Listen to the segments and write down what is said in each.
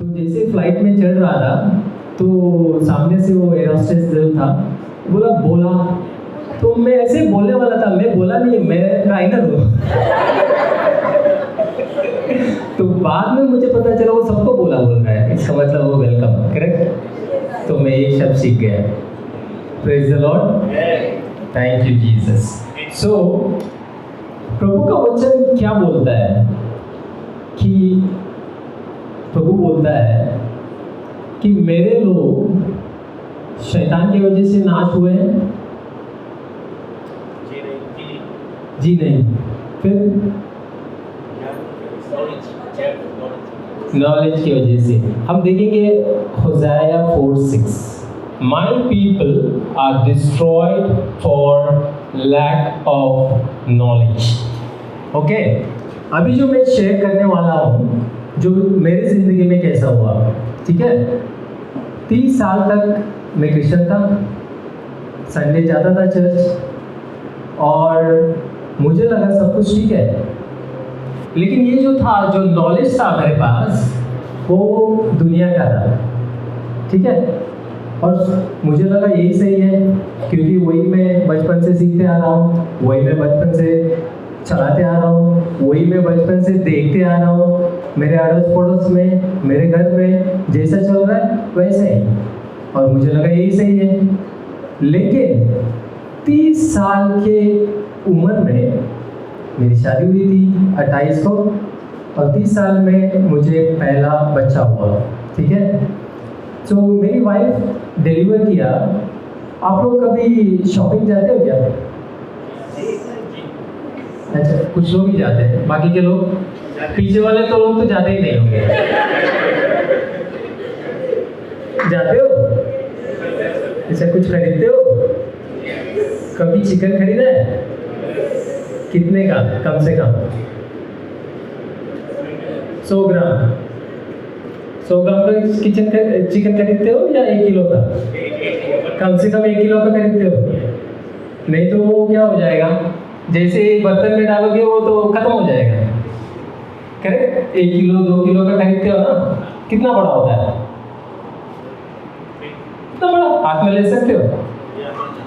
तो जैसे फ्लाइट में चढ़ रहा था तो सामने से वो एयर होस्टेस जो था बोला, तो मैं ऐसे बोलने वाला था, मैं बोला नहीं, मैं राइडर हूँ। तो बाद में मुझे पता चला वो सबको बोल रहा है, इसका मतलब वो वेलकम, करेक्ट। तो मैं एक शब्द सीख गया। Praise the lord, thank you Jesus. So प्रभु का वचन क्या बोलता है कि प्रभु बोलता है कि मेरे लोग शैतान की वजह से नाश हुए हैं, जी नहीं, फिर नॉलेज की वजह से। हम देखेंगे Hosea 4:6, my people are destroyed for lack of knowledge. Okay, अभी जो मैं शेयर करने वाला हूँ जो मेरी जिंदगी में कैसा हुआ, ठीक है। 30 साल तक मैं क्रिश्चियन था, संडे जाता था चर्च और मुझे लगा सब कुछ ठीक है, लेकिन ये जो था, जो नॉलेज था मेरे पास, वो दुनिया का था, ठीक है। और मुझे लगा यही सही है, क्योंकि वही मैं बचपन से सीखते आ रहा हूँ, वही मैं बचपन से चलाते आ रहा हूँ, वही मैं बचपन से देखते आ रहा हूँ, मेरे अड़ोस पड़ोस में, मेरे घर में जैसा चल रहा है वैसे ही, और मुझे लगा यही सही है। लेकिन 30 साल के उम्र में मेरी शादी हुई थी 28 को, और 30 साल में मुझे पहला बच्चा हुआ, ठीक है। तो मेरी वाइफ डिलीवर किया। आप लोग कभी शॉपिंग जाते हो क्या? अच्छा, कुछ लोग ही जाते हैं, बाकी के लोग, पीछे वाले तो लोग तो जाते ही नहीं होंगे। जाते हो? अच्छा, कुछ खरीदते हो? कभी चिकन खरीदा है? कितने का? कम से कम 100 ग्राम। 100 ग्राम का चिकन खरीदते हो या 1 किलो का? कम से कम 1 किलो का खरीदते हो, नहीं तो वो क्या हो जाएगा, जैसे बर्तन में डालोगे वो तो खत्म हो जाएगा, करेक्ट। 1 किलो 2 किलो का खरीदते हो ना, कितना बड़ा होता है? इतना बड़ा, हाथ में ले सकते हो,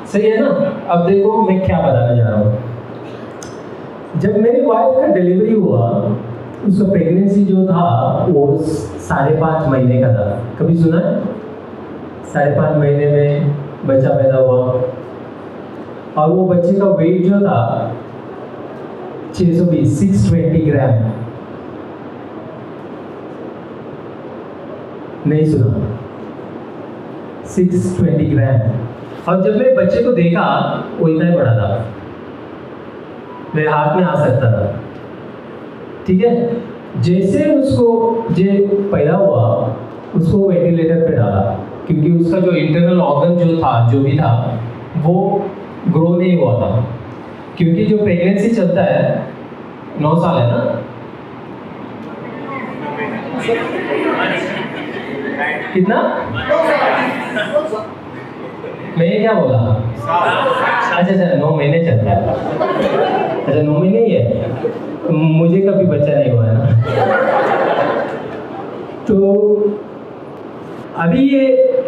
सही है ना। अब देखो मैं क्या बताने जा रहा हूँ। जब मेरी वाइफ का डिलीवरी हुआ, उसका प्रेगनेंसी जो था वो 5.5 महीने का था। कभी सुना है? 5.5 महीने में बच्चा पैदा हुआ, और वो बच्चे का वेट जो था 620 ग्राम। नहीं सुना? 620 ग्राम। और जब मैं बच्चे को देखा, वो इतना ही बड़ा था, मेरे हाथ में आ सकता था, ठीक है। जैसे उसको पैदा हुआ, उसको वेंटिलेटर पे डाला, क्योंकि उसका जो इंटरनल ऑर्गन जो था, जो भी था, वो ग्रो नहीं हुआ था। क्योंकि जो प्रेगनेंसी चलता है 9 साल है ना, कितना? मैं ये क्या बोला? अच्छा 9 महीने चलता है। अच्छा 9 महीने ही है, मुझे कभी बच्चा नहीं हुआ है ना। तो अभी ये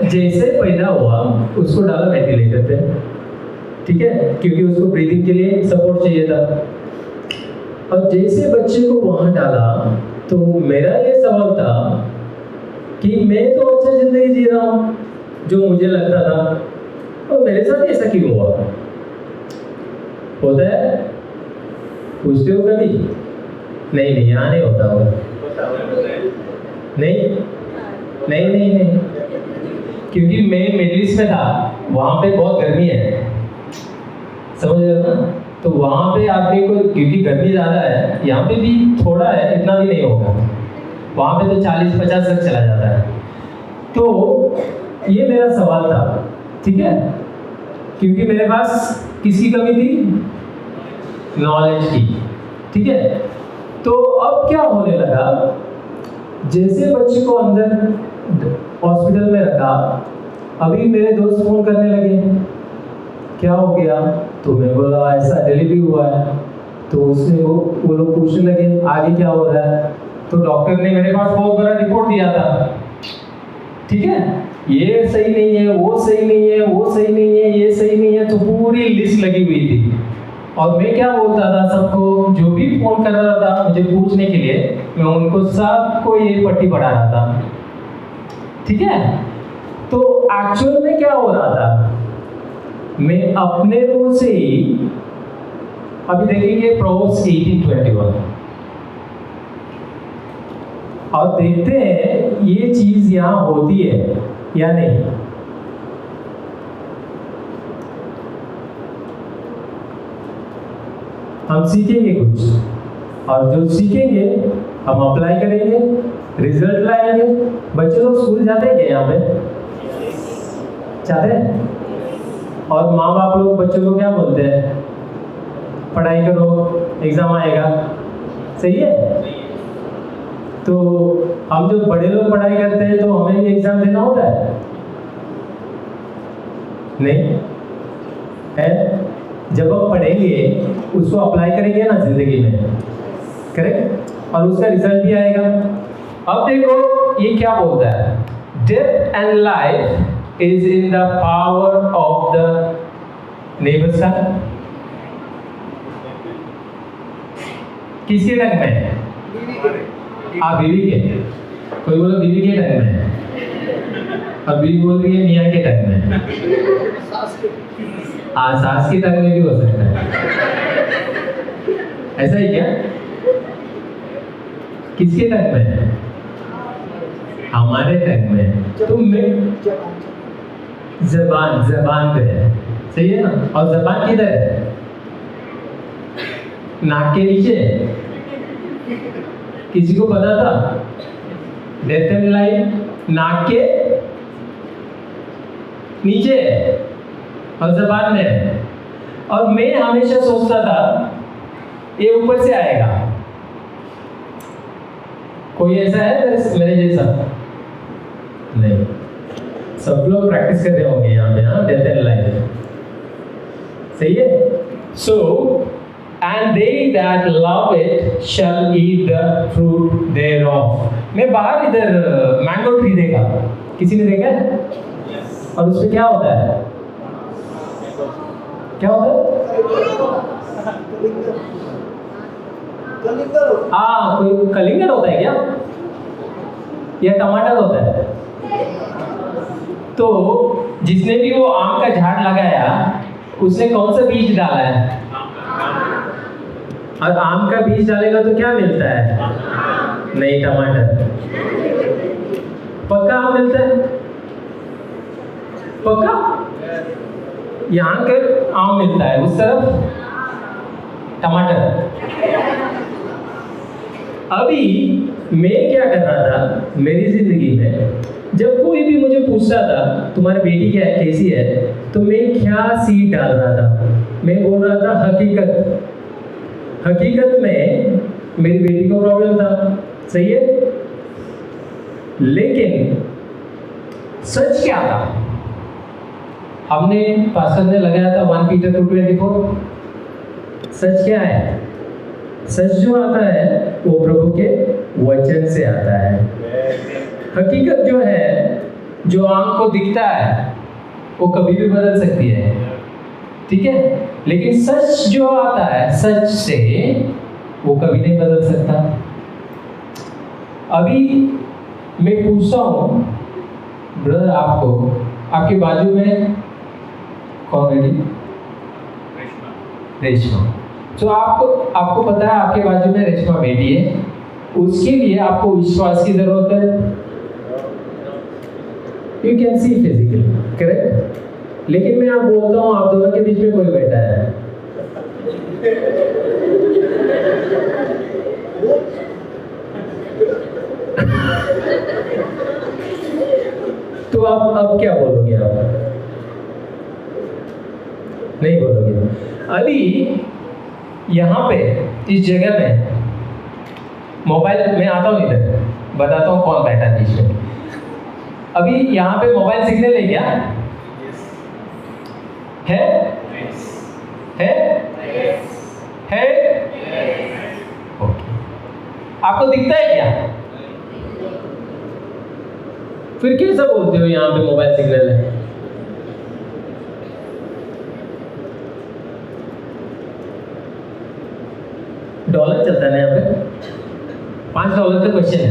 जैसे पैदा हुआ, उसको डाला वेंटिलेटर पे, ठीक है, क्योंकि उसको ब्रीदिंग के लिए सपोर्ट चाहिए था। और जैसे बच्चे को वहां डाला, तो मेरा ये सवाल था कि मैं तो अच्छा जिंदगी जी रहा हूँ, जो मुझे लगता था, और मेरे साथ ऐसा क्यों हुआ? होता है? पूछते हो कभी? नहीं, यहाँ नहीं होता होगा। नहीं, क्योंकि मैं मिडिल ईस्ट में था, वहाँ पे बहुत गर्मी है, समझ रहे हो ना। तो वहाँ पे आदमी को, क्योंकि गर्मी ज़्यादा है, यहाँ पे भी थोड़ा है, इतना भी नहीं होगा, वहाँ पे तो 40-50 तक चला जाता है। तो ये मेरा सवाल था, ठीक है, क्योंकि मेरे पास किसकी कमी थी? नॉलेज की, ठीक है। तो अब क्या होने लगा, जैसे बच्चे को अंदर हॉस्पिटल में रखा, अभी मेरे दोस्त फोन करने लगे, क्या हो गया? तो मैं बोला ऐसा डिलीवरी हुआ है। तो उसने वो लोग पूछने लगे आगे क्या हो रहा है। तो डॉक्टर ने मेरे पास बहुत बड़ा रिपोर्ट दिया था, ठीक है, ये सही नहीं है, वो सही नहीं है, वो सही नहीं है, ये सही नहीं है, तो पूरी लिस्ट लगी हुई थी। और मैं क्या बोलता था सबको, जो भी फोन कर रहा था मुझे पूछने के लिए, मैं उनको सबको ये पट्टी पढ़ा रहा था, ठीक है। तो एक्चुअल में क्या हो रहा था, मैं अपने मुंह से ही, अभी देखेंगे प्रोवर्ब्स 18:21 और देखते हैं ये चीज यहां होती है या नहीं। हम सीखेंगे कुछ, और जो सीखेंगे हम अप्लाई करेंगे, रिजल्ट लाएंगे। बच्चे लोग स्कूल जाते हैं क्या यहाँ पे? जाते हैं। और माँ बाप लोग बच्चों को क्या बोलते हैं? पढ़ाई करो, एग्जाम आएगा, सही है। तो हम जो बड़े लोग पढ़ाई करते हैं तो हमें भी एग्जाम देना होता है, नहीं है? जब हम पढ़ेंगे उसको अप्लाई करेंगे ना जिंदगी में, करेक्ट, और उसका रिजल्ट भी आएगा। अब देखो ये क्या बोलता है, death and life is in the power of the neighbours son. किसके टंग में है? बीवी के। कोई बोलो बीवी के टंग में है, और बीवी बोल रही है मियाँ के टंग में। सास की टंग में भी हो सकता है, ऐसा ही क्या? किसके टंग में है? हमारे टंग में। तो जबान पे है, सही है ना। और जबान किधर है? नाक के नीचे। किसी को पता था? डेथ एंड लाइफ नाक के नीचे और जबान में है। और मैं हमेशा सोचता था ये ऊपर से आएगा। कोई ऐसा है मेरे जैसा? नहीं। सब लोग प्रैक्टिस कर रहे होंगे यहाँ पे, हाँ, डेथ एंड लाइफ, सही है। सो and they that love it shall eat the fruit thereof। मैं बाहर इधर मैंगो ट्री देखा, किसी ने देखा है? yes। और उसमें क्या होता है? क्या होता है? हाँ, कोई कलिंगर होता है क्या, या टमाटर होता है? तो जिसने भी वो आम का झाड़ लगाया उसने कौन सा बीज डाला है? और आम का बीज डालेगा तो क्या मिलता है? नहीं, टमाटर। पक्का आम मिलता है? पक्का? यहाँ के आम मिलता है, उस तरफ टमाटर। अभी मैं क्या कर रहा था मेरी जिंदगी में, जब कोई भी मुझे पूछता था तुम्हारी बेटी क्या है, कैसी है, तो मैं क्या सीड डाल रहा था? मैं बोल रहा था हकीकत। हकीकत में मेरी बेटी को प्रॉब्लम था, सही है। लेकिन सच क्या था? हमने पास्टर ने लगाया था 1 Peter 2:24। सच क्या है? सच जो आता है वो प्रभु के वचन से आता है। हकीकत जो है, जो आंख को दिखता है, वो कभी भी बदल सकती है, ठीक है। लेकिन सच जो आता है सच से, वो कभी नहीं बदल सकता। अभी मैं पूछता हूँ ब्रदर आपको, आपके बाजू में कौन है? रेशमा। तो आपको पता है आपके बाजू में रेशमा बेटी है, उसके लिए आपको विश्वास की जरूरत है। You can see physically, correct. लेकिन मैं आप बोलता हूँ आप दोनों के बीच में कोई बैठा है। तो आप अब क्या बोलोगे? आप नहीं बोलोगे। अभी यहाँ पे इस जगह में मोबाइल, मैं आता हूँ इधर, बताता हूँ कौन बैठा है बीच में। अभी यहाँ पे मोबाइल सिग्नल है क्या? है? है? है? ओके। आपको दिखता है क्या? फिर कैसे बोलते हो यहाँ पे मोबाइल सिग्नल है? डॉलर चलता है ना यहाँ पे? $5 का क्वेश्चन है,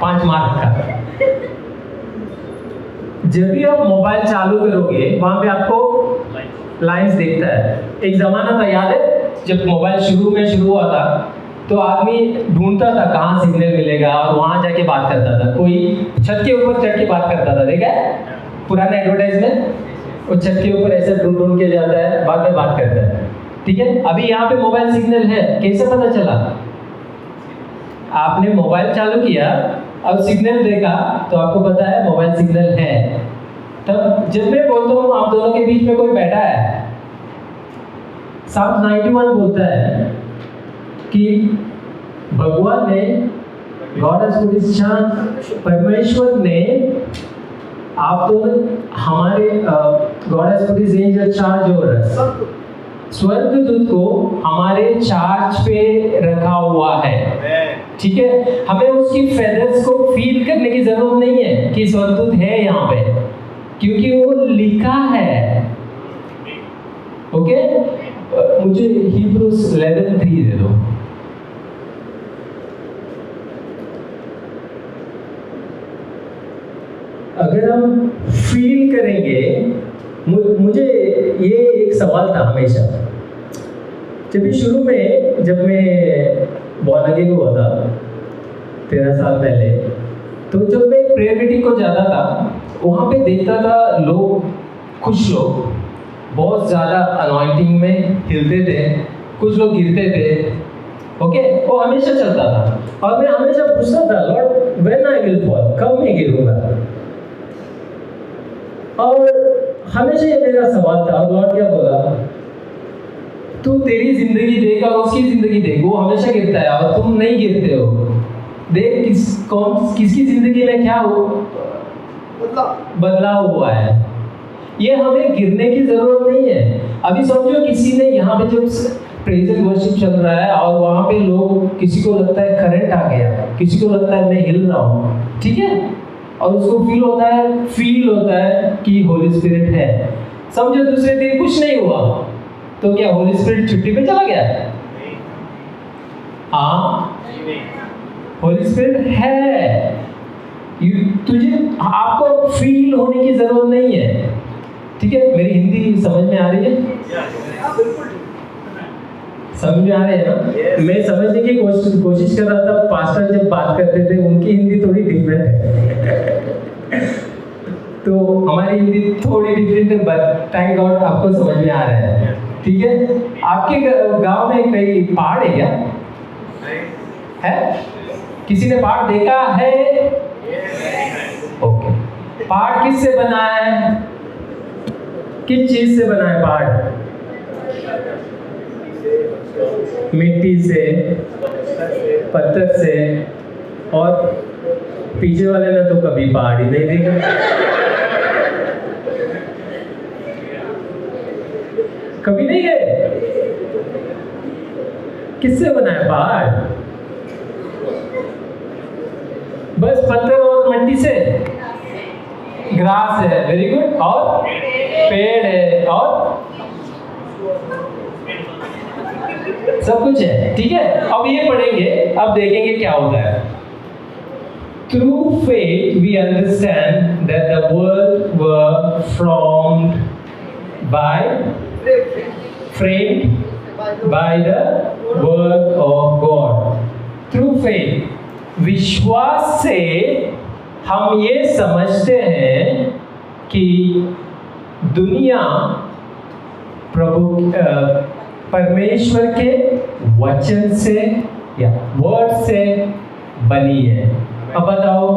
5 मार्क का। जब भी आप मोबाइल चालू करोगे वहां पे आपको लाइंस दिखता है। एक जमाना था, याद है जब मोबाइल शुरू हुआ था तो आदमी ढूंढता था कहाँ सिग्नल मिलेगा और वहां जाके बात करता था। कोई छत के ऊपर चढ़ के बात करता था, देखा है पुराना एडवर्टाइजमेंट? वो छत के ऊपर ऐसे ढूंढ के जाता है, बाद में बात करता है। ठीक है, अभी यहाँ पे मोबाइल सिग्नल है, कैसे पता चला? आपने मोबाइल चालू किया और सिग्नल देखा तो आपको पता है मोबाइल सिग्नल है। तब जब मैं बोलता हूँ आप दोनों के बीच में कोई बैठा है, Psalm 91 बोलता है कि भगवान ने, God has put his charge, परमेश्वर ने आप दोनों हमारे, God has put his angel charge over us, स्वर्गदूत को हमारे चार्ज पे रखा हुआ है। ठीक है, हमें उसकी फेदर्स को फील करने की जरूरत नहीं है कि स्वर्गदूत है यहाँ पे, क्योंकि वो लिखा है। ओके, मुझे हिब्रूज 11:3 दे दो। अगर हम फील करेंगे, मुझे ये एक सवाल था हमेशा, जब शुरू में जब मैं बॉर्न अगेन हुआ था 13 साल पहले, तो जब मैं प्रेयर मीटिंग को जाता था वहाँ पे देखता था लोग, कुछ लोग बहुत ज़्यादा अनॉइंटिंग में हिलते थे, कुछ लोग गिरते थे। ओके, वो हमेशा चलता था और मैं हमेशा पूछता था, Lord when I will fall, कब मैं गिरूंगा? और हमेशा ये मेरा सवाल था। और लॉर्ड क्या बोला, तू तेरी जिंदगी देख और उसकी जिंदगी देख, वो हमेशा गिरता है और तुम नहीं गिरते हो। देख किसकी जिंदगी में क्या हो बदलाव हुआ है। ये हमें गिरने की जरूरत नहीं है। अभी समझो किसी ने यहाँ पे जब प्रेज एंड वर्शिप चल रहा है और वहाँ पे लोग, किसी को लगता है करंट आ गया, किसी को लगता है मैं हिल रहा हूँ, ठीक है, और उसको फील होता है कि होली स्पिरिट है। समझो दूसरे दिन कुछ नहीं हुआ तो क्या होली स्पिरिट छुट्टी पे चला गया? हाँ, होली स्पिरिट है। तुझे, आपको फील होने की जरूरत नहीं है। ठीक है, मेरी हिंदी समझ में आ रही है? समझ में आ रही है ना? मैं समझने की कोशिश कर रहा था। पास्टर जब बात करते थे उनकी हिंदी थोड़ी डिफरेंट है तो हमारी हिंदी थोड़ी डिफरेंट है, बट थैंक गॉड आपको समझ में आ रहा है। ठीक है, आपके गांव में कई पहाड़ है क्या? है? किसी ने पहाड़ देखा है? ओके, पहाड़ किससे बना है? किस चीज से बना है पहाड़? मिट्टी से, पत्थर से, और पीछे वाले ने तो कभी पहाड़ ही नहीं देखा। कभी नहीं गए? किससे बना है पहाड़? बस पत्थर और मिट्टी से। ग्रास है, वेरी गुड, और पेड़ है, और सब कुछ है। ठीक है, अब ये पढ़ेंगे, अब देखेंगे क्या होता है। Through faith we understand that the world were framed by the word of God. Through faith, विश्वास से हम ये समझते हैं कि दुनिया प्रभु परमेश्वर के वचन से या वर्ड से बनी है। अब बताओ,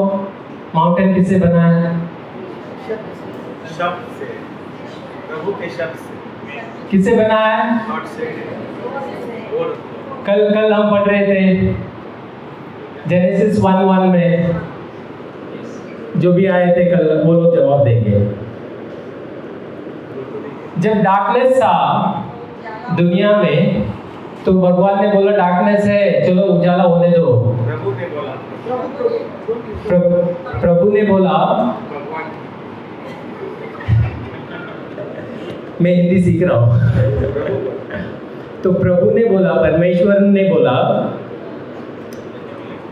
माउंटेन किससे बना है? शब्द से, प्रभु के शब्द से। किससे बना है? कल हम पढ़ रहे थे जेनेसिस 1:1 में, जो भी आए थे कल वो लोग जवाब देंगे। जब डार्कनेस था दुनिया में तो भगवान ने बोला डार्कनेस है, चलो उजाला होने दो। प्रभु ने बोला, प्रभु ने बोला, भगवान मैं हिंदी सीख रहा हूँ। तो प्रभु ने बोला, परमेश्वर ने बोला,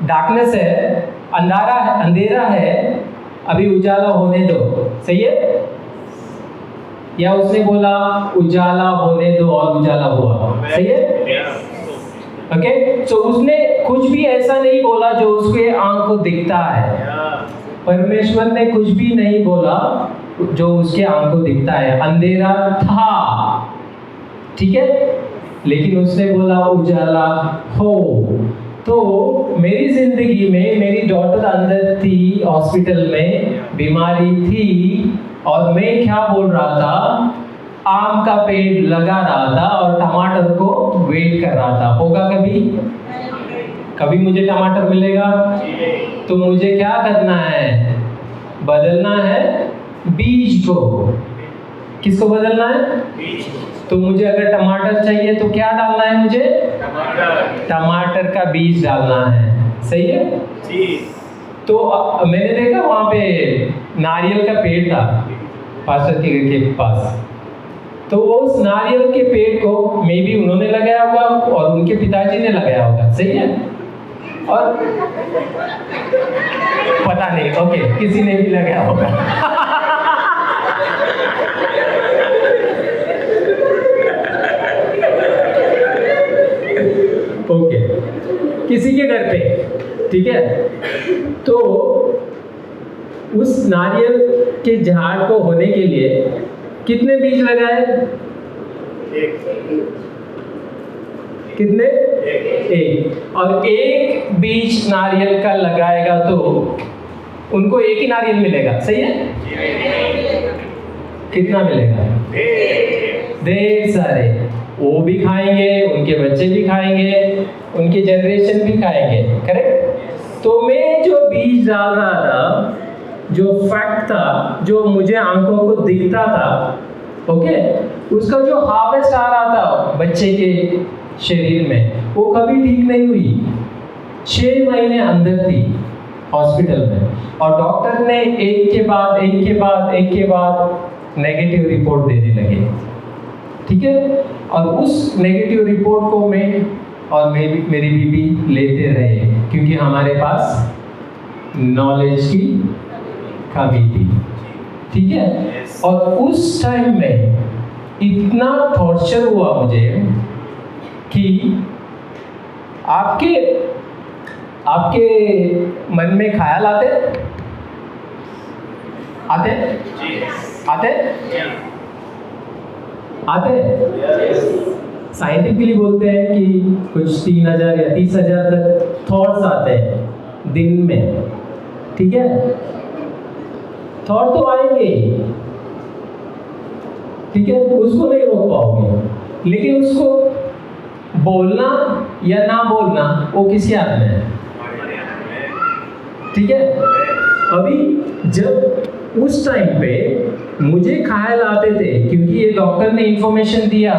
डार्कनेस है, अंधेरा है, अभी उजाला होने दो। सही है? या उसने बोला उजाला होने दो और उजाला हुआ? सही है? ओके, तो उसने कुछ भी ऐसा नहीं बोला जो उसके आंख को दिखता है। परमेश्वर ने कुछ भी नहीं बोला जो उसके आंख को दिखता है। अंधेरा था, ठीक है, लेकिन उसने बोला उजाला हो। तो मेरी जिंदगी में मेरी डॉटर अंदर थी, हॉस्पिटल में बीमारी थी, और मैं क्या बोल रहा था, आम का पेड़ लगा रहा था और टमाटर को वेट कर रहा था। होगा कभी मुझे टमाटर मिलेगा? तो मुझे क्या करना है? बदलना है बीज को। किसको बदलना है? बीज को। तो मुझे अगर टमाटर चाहिए तो क्या डालना है मुझे? टमाटर का बीज डालना है। सही है जी। तो मैंने देखा वहां पे नारियल का पेड़ था पास्टर के घर के पास। तो उस नारियल के पेड़ को मे बी उन्होंने लगाया होगा और उनके पिताजी ने लगाया होगा। सही है? और पता नहीं, ओके, किसी ने भी लगाया होगा। ओके, किसी के घर पे, ठीक है। तो उस नारियल के झाड़ को होने के लिए कितने बीज लगाए? कितने? एक। और एक बीज नारियल का लगाएगा तो उनको एक ही नारियल मिलेगा। सही है? कितना मिलेगा? ढेर सारे। वो भी खाएंगे, उनके बच्चे भी खाएंगे, उनके जनरेशन भी खाएंगे। करेक्ट? तो मैं जो बीज डाल रहा था, जो फैक्ट था, जो मुझे आंखों को दिखता था, ओके, उसका जो हार्वेस्ट आ रहा था बच्चे के शरीर में, वो कभी ठीक नहीं हुई। 6 महीने अंदर थी हॉस्पिटल में, और डॉक्टर ने एक के बाद नेगेटिव रिपोर्ट देने लगे। ठीक है? और उस नेगेटिव रिपोर्ट को मैं और मेरी बीबी लेते रहे, क्योंकि हमारे पास नॉलेज की कमी थी। ठीक है? और उस टाइम में इतना टॉर्चर हुआ मुझे कि आपके मन में ख्याल आते साइंटिफिकली बोलते हैं कि कुछ 3000 या 30,000 तक थॉट्स आते हैं दिन में। ठीक है? थॉट तो आएंगे ही, ठीक है, उसको नहीं रोक पाओगे, लेकिन उसको बोलना या ना बोलना वो किसके हाथ में है? ठीक है? अभी जब उस टाइम पे मुझे ख्याल आते थे, क्योंकि ये डॉक्टर ने इंफॉर्मेशन दिया,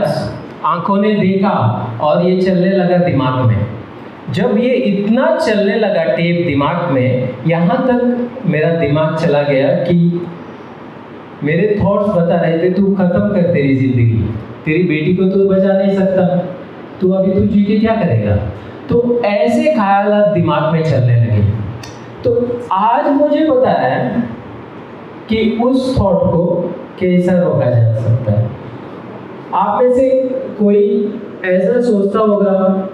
आंखों ने देखा और ये चलने लगा दिमाग में। जब ये इतना चलने लगा टेप दिमाग में, यहाँ तक मेरा दिमाग चला गया कि मेरे थॉट्स बता रहे थे तू खत्म कर तेरी जिंदगी, तेरी बेटी को तू बचा नहीं सकता, तू अभी तू जी के क्या करेगा। तो ऐसे ख्यालात दिमाग में चलने लगे। तो आज मुझे पता है कि उस थॉट को कैसे रोका जा सकता है। आप में से कोई ऐसा सोचता होगा,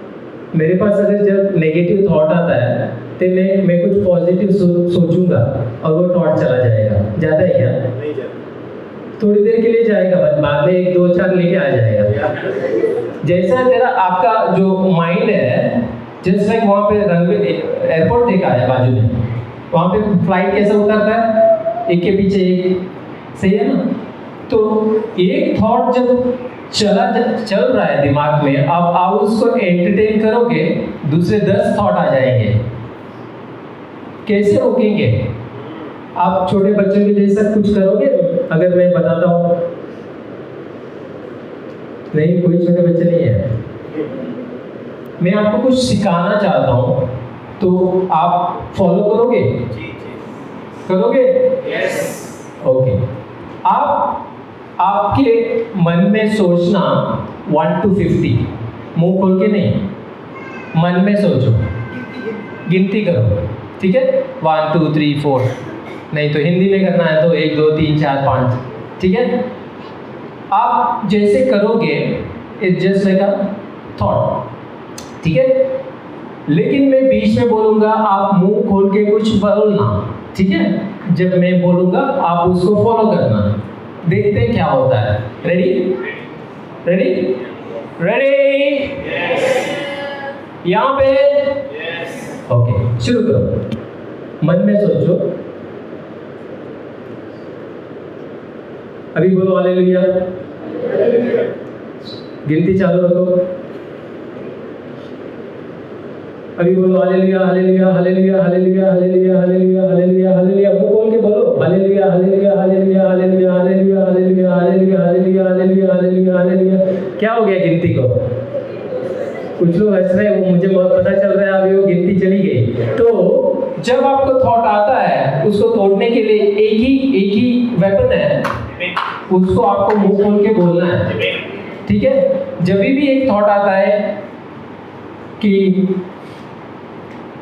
मेरे पास अगर जब नेगेटिव थॉट आता है तो मैं कुछ पॉजिटिव सोचूंगा और वो थॉट चला जाएगा। जाता है क्या? नहीं जाता। थोड़ी देर के लिए जाएगा, बाद में 1-2-4 लेके आ जाएगा। जैसा तेरा आपका जो माइंड है, जस्ट लाइक वहाँ पे रनवे एयरपोर्ट देखा है बाजू में, वहाँ पे फ्लाइट कैसा उतरता है, एक के पीछे एक। सही है ना? तो एक थॉट जब चल रहा है दिमाग में, अब आप उसको एंटरटेन करोगे, दूसरे 10 थॉट आ जाएंगे। कैसे रोकेंगे? आप छोटे बच्चों के जैसा कुछ करोगे अगर मैं बताता हूँ? नहीं, कोई छोटे बच्चे नहीं है। मैं आपको कुछ सिखाना चाहता हूँ, तो आप फॉलो करोगे? जी करोगे? यस। ओके। आप आपके मन में सोचना 1 to 50, मुंह खोल के नहीं, मन में सोचो, गिनती करो, ठीक है? 1 2 3 4, नहीं तो हिंदी में करना है तो 1 2 3 4 5, ठीक है? आप जैसे करोगे it's just like a thought, ठीक है? लेकिन मैं बीच में बोलूंगा, आप मुंह खोल के कुछ बोलना, ठीक है? जब मैं बोलूंगा आप उसको फॉलो करना, देखते हैं क्या होता है। रेडी? रेडी? रेडी? यहाँ पे? ओके, शुरू करो। मन में सोचो, अभी बोलो हालेलुया। गिनती चालू रखो, अभी बोलो hallelujah hallelujah hallelujah hallelujah hallelujah hallelujah hallelujah hallelujah, मुंह खोल के बोलो hallelujah hallelujah hallelujah hallelujah hallelujah hallelujah hallelujah hallelujah hallelujah hallelujah hallelujah. क्या हो गया गिनती को? कुछ लोग हंस रहे हैं, वो मुझे बहुत पता चल रहा है, अभी वो गिनती चली गई। तो जब आपको थॉट आता है, उसको तोड़ने के लिए एक ही वेपन है, उसको आपको मुंह खोल के बोलना है, ठीक है? जब भी एक थॉट आता है कि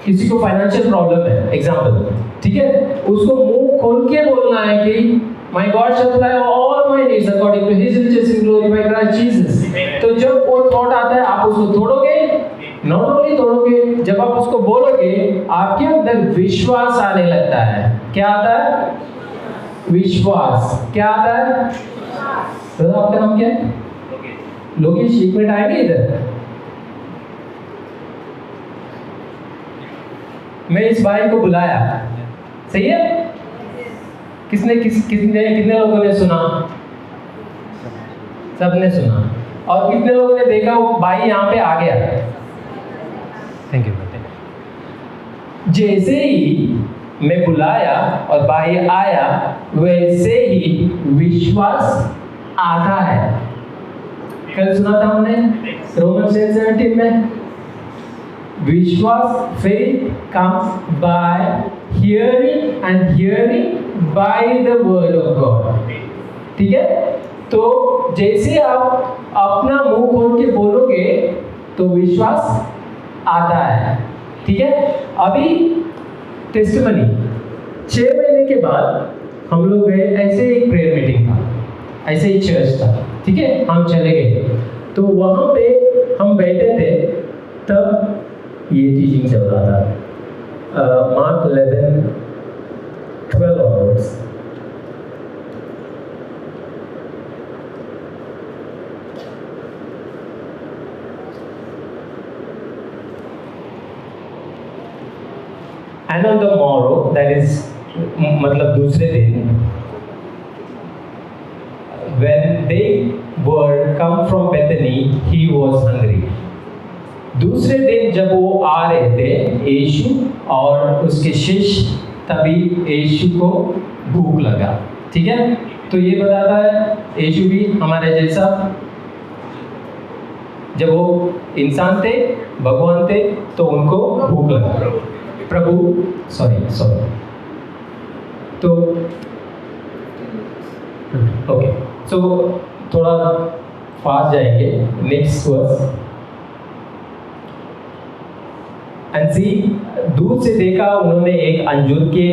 किसी को फाइनेंशियल प्रॉब्लम है, एग्जाम्पल, ठीक है? उसको मुंह खोल के बोलना है कि my God shall supply all my needs according to his riches in glory by Christ Jesus. तो जब वो थॉट आता है, आप उसको तोड़ोगे, नॉट ओनली तोड़ोगे, जब आप उसको बोलोगे, आपके अंदर विश्वास आने लगता है। क्या आता है? विश्वास। क्या आता है? तो आपका नाम क्या है? लोकेश। 1 मिनट आएंगे इधर। मैं इस भाई को बुलाया, सही है? कितने लोगों ने सुना? सबने सुना। और कितने लोगों ने देखा वो भाई यहाँ पे आ गया? Thank you. जैसे ही मैं बुलाया और भाई आया, वैसे ही विश्वास आता है। कल सुना था हमने रोमन्स 8:17 में, विश्वास, faith comes by hearing and hearing by the word of God, ठीक है? तो जैसे आप अपना मुंह खोल के बोलोगे तो विश्वास आता है, ठीक है? अभी टेस्टिमनी 6 महीने के बाद हम लोग गए, ऐसे एक प्रेयर मीटिंग था, ऐसे ही चर्च था, ठीक है? हम चले गए, तो वहाँ पे हम बैठे थे, तब ये टीचिंग चल रहा था, mark 11:12 onwards। And on the morrow, that is मतलब दूसरे दिन, when they were come from Bethany, he was hungry। दूसरे दिन जब वो आ रहे थे, यीशु और उसके शिष्य, तभी यीशु को भूख लगा, ठीक है? तो ये बताता है यीशु भी हमारे जैसा, जब वो इंसान थे, भगवान थे, तो उनको भूख लगा। सॉरी तो ओके, सो थोड़ा फास्ट जाएंगे। Next verse. एंड सी, दूर से देखा उन्होंने एक अंजूर के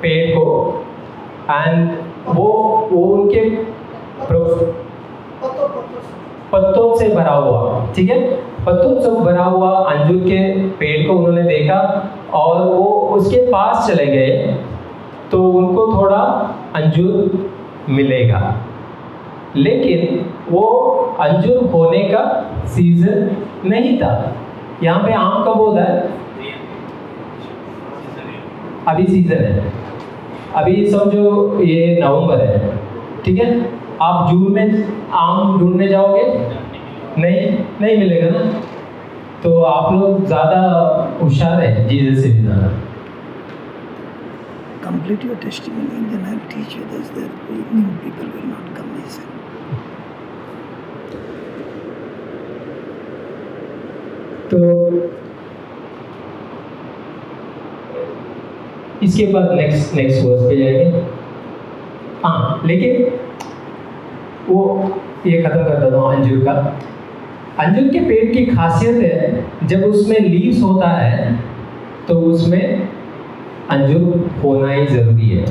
पेड़ को, एंड वो उनके पत्तों से भरा हुआ, ठीक है? पत्तों से भरा हुआ अंजूर के पेड़ को उन्होंने देखा और वो उसके पास चले गए, तो उनको थोड़ा अंजूर मिलेगा, लेकिन वो अंजूर होने का सीजन नहीं था। यहाँ पे आम कब होता है? अभी सीजन है, अभी समझो ये नवंबर है, ठीक है? आप जून में आम ढूंढने जाओगे? नहीं मिलेगा ना। तो आप लोग ज़्यादा होशियार हैं जीसस से भी ज़्यादा। Complete your testimony and then I'll teach you this, that evening people will not come listen. तो इसके बाद नेक्स्ट वर्स पे जाएंगे। हाँ, लेकिन वो ये खत्म कर देता हूँ अंजूर का। अंजूर के पेड़ की खासियत है, जब उसमें लीव्स होता है तो उसमें अंजूर होना ही जरूरी है,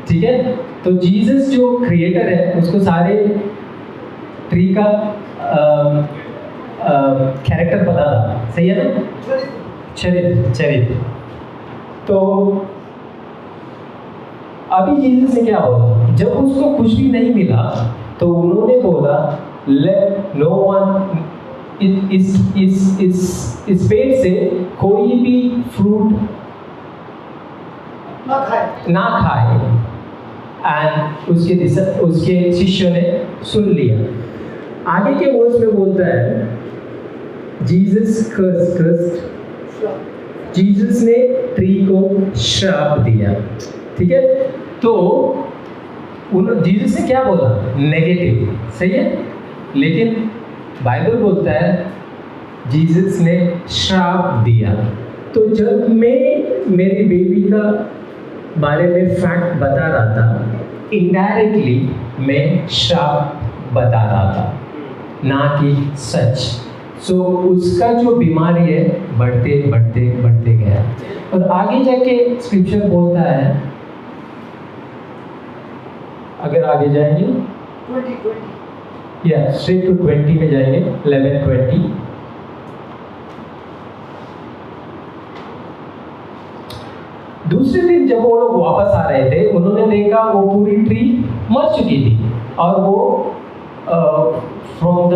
ठीक है। तो जीसस जो क्रिएटर है उसको सारे ट्री का कैरेक्टर पता था, सही है ना, चरित्र। तो अभी जीसस ने क्या बोला, जब उसको कुछ भी नहीं मिला तो उन्होंने बोला लेट नो वन इस पेड़ से कोई भी फ्रूट ना खाए। एंड उसके शिष्यों ने सुन लिया। आगे के वर्स में बोलता है जीसस जीसस ने ट्री को श्राप दिया, ठीक है। तो जीसस ने क्या बोला, नेगेटिव, सही है। लेकिन बाइबल बोलता है जीसस ने श्राप दिया। तो जब मैं मेरी बेबी का बारे में फैक्ट बता रहा था, इनडायरेक्टली मैं श्राप बता रहा था, ना कि सच। सो उसका जो बीमारी है बढ़ते गया। और आगे जाके स्क्रिप्चर बोलता है, अगर आगे जाएंगे 20 स्ट्रेट टू 20 में जाएंगे, 11:20। दूसरे दिन जब वो लोग वापस आ रहे थे, उन्होंने देखा वो पूरी ट्री मर चुकी थी और वो फ्रॉम द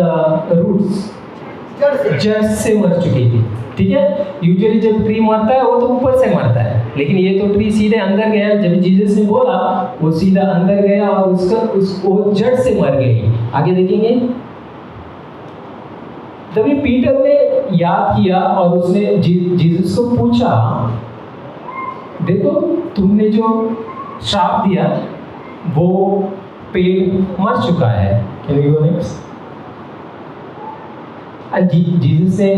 रूट्स, जड़ से मर चुकी थी, ठीक है। यूजुअली जब ट्री मरता है वो तो ऊपर से मरता है, लेकिन ये तो ट्री सीधे अंदर गया। जब जीसस ने बोला वो सीधा अंदर गया और वो जड़ से मर गई। आगे देखेंगे, तभी पीटर ने याद किया और उसने जीसस को पूछा, देखो तुमने जो श्राप दिया वो पेड़ मर चुका है। Can we go next? Jesus ने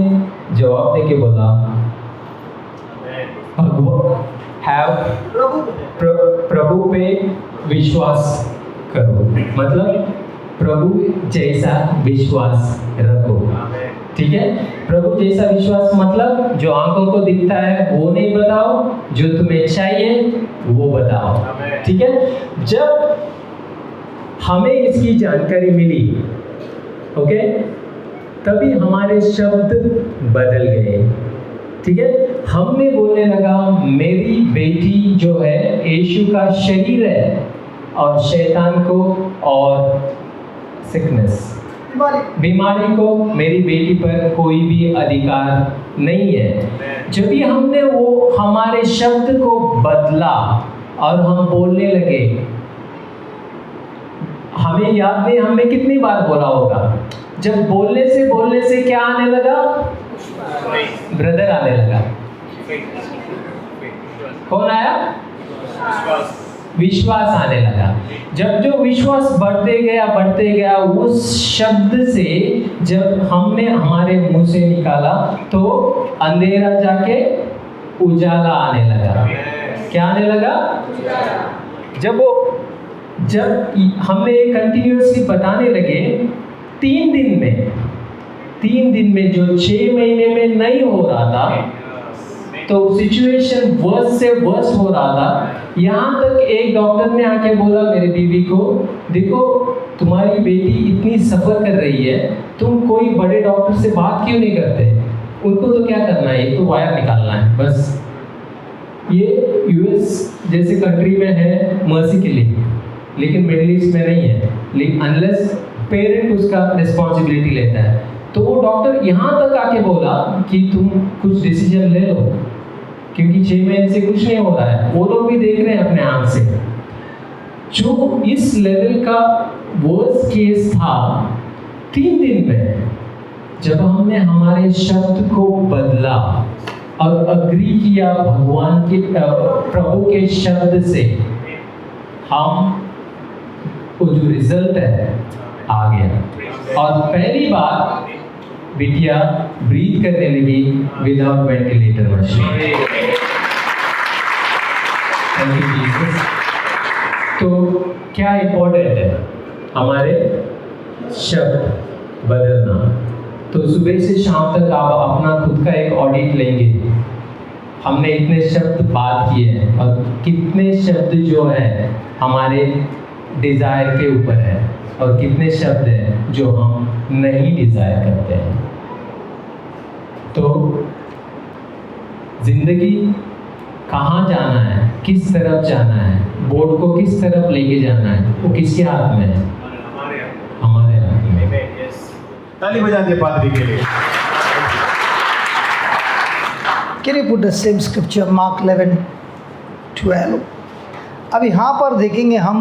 जवाब देके बोला, प्रभु पे विश्वास करो, मतलब प्रभु जैसा विश्वास रखो, ठीक है। प्रभु जैसा विश्वास मतलब जो आंखों को दिखता है वो नहीं बताओ, जो तुम्हें चाहिए वो बताओ, ठीक है। जब हमें इसकी जानकारी मिली, ओके, तभी हमारे शब्द बदल गए, ठीक है। हमने बोलने लगा मेरी बेटी जो है यीशु का शरीर है और शैतान को और सिकनेस, बीमारी को मेरी बेटी पर कोई भी अधिकार नहीं है। जब भी हमने वो हमारे शब्द को बदला और हम बोलने लगे, हमें याद नहीं हमने कितनी बार बोला होगा, जब बोलने से क्या आने लगा, ब्रदर आने लगा। कौन आया? विश्वास आने लगा। जब जो विश्वास बढ़ते गया उस शब्द से जब हमने हमारे मुंह से निकाला तो अंधेरा जाके उजाला आने लगा। क्या आने लगा? जब हमने कंटिन्यूअसली बताने लगे, 3 दिन में जो 6 महीने में नहीं हो रहा था, तो सिचुएशन वर्स से वर्स हो रहा था। यहाँ तक एक डॉक्टर ने आके बोला मेरी बीवी को, देखो तुम्हारी बेटी इतनी सफ़र कर रही है, तुम कोई बड़े डॉक्टर से बात क्यों नहीं करते? उनको तो क्या करना है, ये तो वायर निकालना है बस। ये यूएस जैसे कंट्री में है मर्सी के लिए, लेकिन मिडिल ईस्ट में नहीं है। लेकिन अनलेस पेरेंट उसका रिस्पॉन्सिबिलिटी लेता है, तो वो डॉक्टर यहाँ तक आके बोला कि तुम कुछ डिसीजन ले लो, क्योंकि 6 महीने से कुछ नहीं हो रहा है। वो लोग भी देख रहे हैं अपने आँख से। जो इस लेवल का वर्स्ट केस था, 3 दिन में जब हमने हमारे शब्द को बदला और अग्री किया भगवान के प्रभु के शब्द से, हम वो जो रिजल्ट है आ गया। और पहली बार बिटिया ब्रीथ करने लगी without ventilator machine. Thank you Jesus. तो क्या इम्पोर्टेंट है? हमारे शब्द बदलना। तो सुबह से शाम तक आप अपना खुद का एक ऑडिट लेंगे। हमने इतने शब्द बात किए हैं और कितने शब्द जो है हमारे डिज़ायर के ऊपर है और कितने शब्द हैं जो हम नहीं डिज़ायर करते हैं। तो ज़िंदगी कहाँ जाना है, किस तरफ जाना है, बोट को किस तरफ लेके जाना है, वो किसके हाथ में है? हमारे हाथ में। ताली बजा दिए पादरी के लिए। Can you put the same scripture, Mark 11:12? अब यहाँ पर देखेंगे हम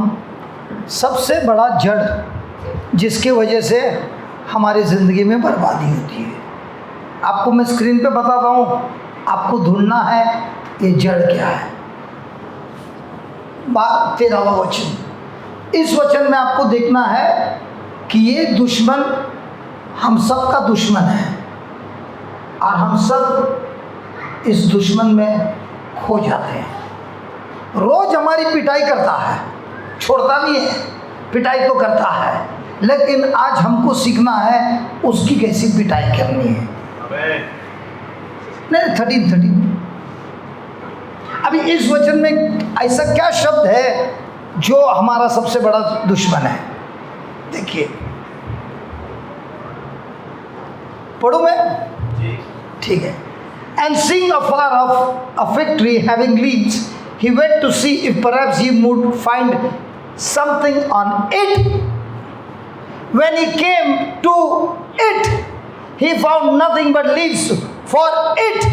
सबसे बड़ा जड़ जिसके वजह से हमारी ज़िंदगी में बर्बादी होती है। आपको मैं स्क्रीन पे बताता हूँ, आपको ढूंढना है ये जड़ क्या है। 13वां वचन, इस वचन में आपको देखना है कि ये दुश्मन हम सब का दुश्मन है और हम सब इस दुश्मन में खो जाते हैं। रोज हमारी पिटाई करता है, छोड़ता नहीं है, पिटाई तो करता है, लेकिन आज हमको सीखना है उसकी कैसी पिटाई करनी है। नहीं 13 अभी इस वचन में ऐसा क्या शब्द है जो हमारा सबसे बड़ा दुश्मन है? देखिए, पढ़ूं मैं? ठीक है। And seeing afar off a fig tree having leaves, he went to see if perhaps he would find something on it. When he came to it, he found nothing but leaves, for it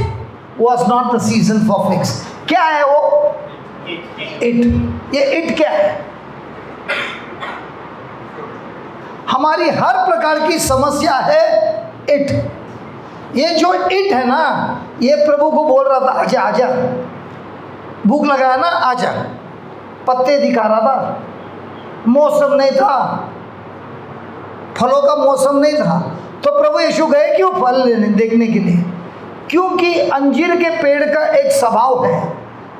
was not the season for figs. क्या है वो? It. ये it क्या है? हमारी हर प्रकार की समस्या है इट। ये जो इट है ना, ये प्रभु को बोल रहा था आजा आजा, भूख लगा है ना आजा। पत्ते दिखा रहा था, मौसम नहीं था, फलों का मौसम नहीं था, तो प्रभु यीशु गए क्यों? फल लेने देखने के लिए। क्योंकि अंजीर के पेड़ का एक स्वभाव है,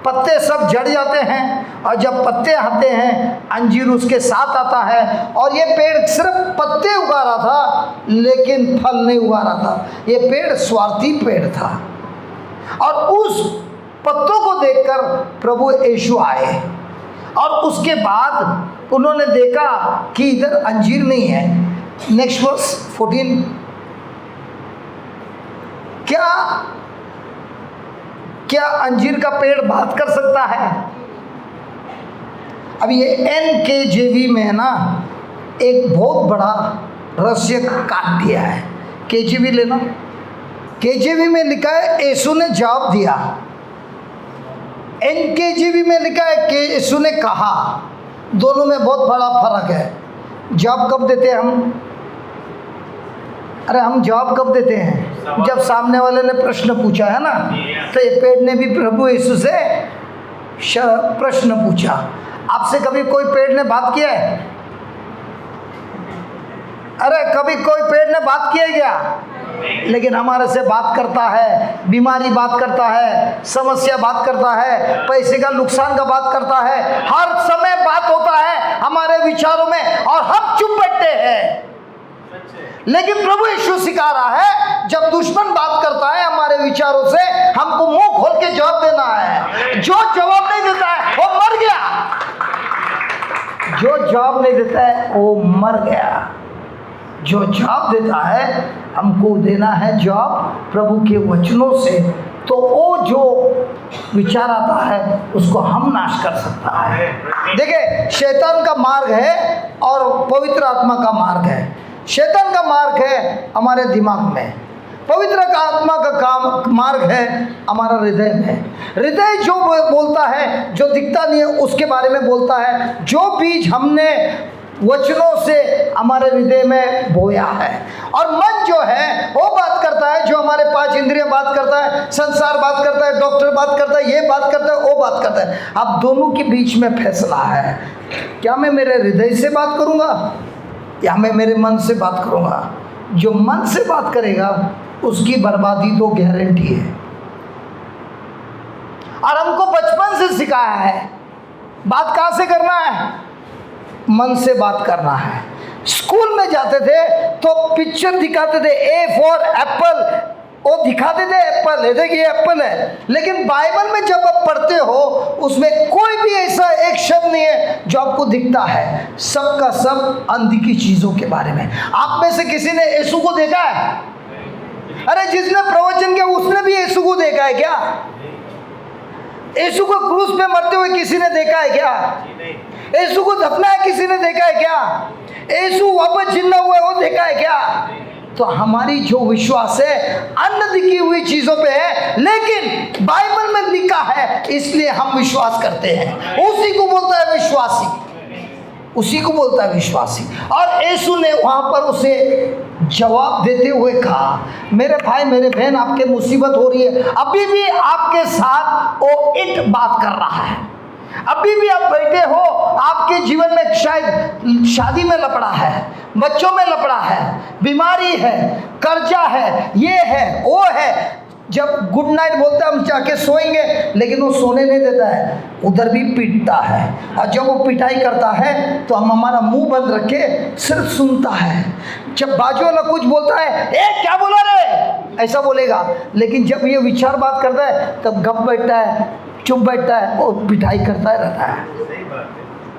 पत्ते सब झड़ जाते हैं और जब पत्ते आते हैं अंजीर उसके साथ आता है। और ये पेड़ सिर्फ पत्ते उगा रहा था लेकिन फल नहीं उगा रहा था। ये पेड़ स्वार्थी पेड़ था और उस पत्तों को देखकर प्रभु यीशु आए और उसके बाद उन्होंने देखा कि इधर अंजीर नहीं है। नेक्स्ट वर्स 14, क्या अंजीर का पेड़ बात कर सकता है? अब ये NKJV में है ना, एक बहुत बड़ा रहस्य काट दिया है। KJV लेना, KJV में लिखा है यीशु ने जवाब दिया, NKJV में लिखा है कि यीशु ने कहा। दोनों में बहुत बड़ा फर्क है। जवाब कब देते हैं हम? अरे हम जवाब कब देते हैं? जब सामने वाले ने प्रश्न पूछा है ना। तो ये पेड़ ने भी प्रभु यीशु से प्रश्न पूछा। आपसे कभी कोई पेड़ ने बात किया है? अरे कभी कोई पेड़ ने बात किया क्या? लेकिन हमारे से बात करता है, बीमारी बात करता है, समस्या बात करता है, पैसे का नुकसान का बात करता है, हर समय बात होता है हमारे विचारों में और हम चुप बैठते हैं। लेकिन प्रभु यीशु सिखा रहा है जब दुश्मन बात करता है हमारे विचारों से, हमको मुंह खोल के जवाब देना है। जो जवाब नहीं देता है वो मर गया, जो जवाब नहीं देता है वो मर गया। जो जवाब देता है हमको देना है जवाब प्रभु के वचनों से, तो वो जो विचार आता है उसको हम नाश कर सकता है। देखिए, शैतान का मार्ग है और पवित्र आत्मा का मार्ग है। शैतान का मार्ग है हमारे दिमाग में, पवित्र आत्मा का काम मार्ग है हमारा हृदय में। हृदय जो बोलता है, जो दिखता नहीं है उसके बारे में बोलता है। जो बीज हमने वचनों से हमारे हृदय में बोया है। और मन जो है वो बात करता है, जो हमारे 5 इंद्रियां बात करता है, संसार बात करता है, डॉक्टर बात करता है, ये बात करता है, वो बात करता है। अब दोनों के बीच में फैसला है, क्या मैं मेरे हृदय से बात करूंगा या मैं मेरे मन से बात करूंगा? जो मन से बात करेगा उसकी बर्बादी तो गारंटी है। और हमको बचपन से सिखाया है बात कहाँ से करना है, मन से बात करना है। स्कूल में जाते थे तो पिक्चर दिखाते थे, ए फॉर एप्पल, वो दिखाते थे एप्पल है, देखिए एप्पल है। लेकिन बाइबल में जब आप पढ़ते हो उसमें कोई भी ऐसा एक शब्द नहीं है जो आपको दिखता है, सबका सब अनदिखी चीज़ों के बारे में। आप में से किसी ने यीशु को देखा है? अरे जिसने प्रवचन किया उसने भी यीशु को देखा है क्या? यीशु को क्रूस पे मरते हुए किसी ने देखा है क्या? यीशु को दफनाया किसी ने देखा है क्या? यीशु वापस जिंदा हुआ वो देखा है क्या? तो हमारी जो विश्वास है अन्न दिखी हुई चीजों पे है, लेकिन बाइबल में लिखा है इसलिए हम विश्वास करते हैं। उसी को बोलता है विश्वासी, उसी को बोलता है विश्वासी। और यीशु ने वहां पर उसे जवाब देते हुए कहा, मेरे भाई मेरे बहन आपके मुसीबत हो रही है, अभी भी आपके साथ वो ईंट बात कर रहा है। अभी भी आप बैठे हो, आपके जीवन में शायद शादी में लपड़ा है, बच्चों में लपड़ा है, बीमारी है, कर्जा है, ये है वो है। जब गुड नाइट बोलते हैं हम जाके सोएंगे, लेकिन वो सोने नहीं देता है, उधर भी पीटता है। और जब वो पिटाई करता है तो हम हमारा मुंह बंद रखे सिर्फ सुनता है। जब बाजू वाला कुछ बोलता है, ए क्या बोला रे, ऐसा बोलेगा। लेकिन जब ये विचार बात करता है तब गप बैठता है, चुप बैठता है, वो पिटाई करता ही रहता है।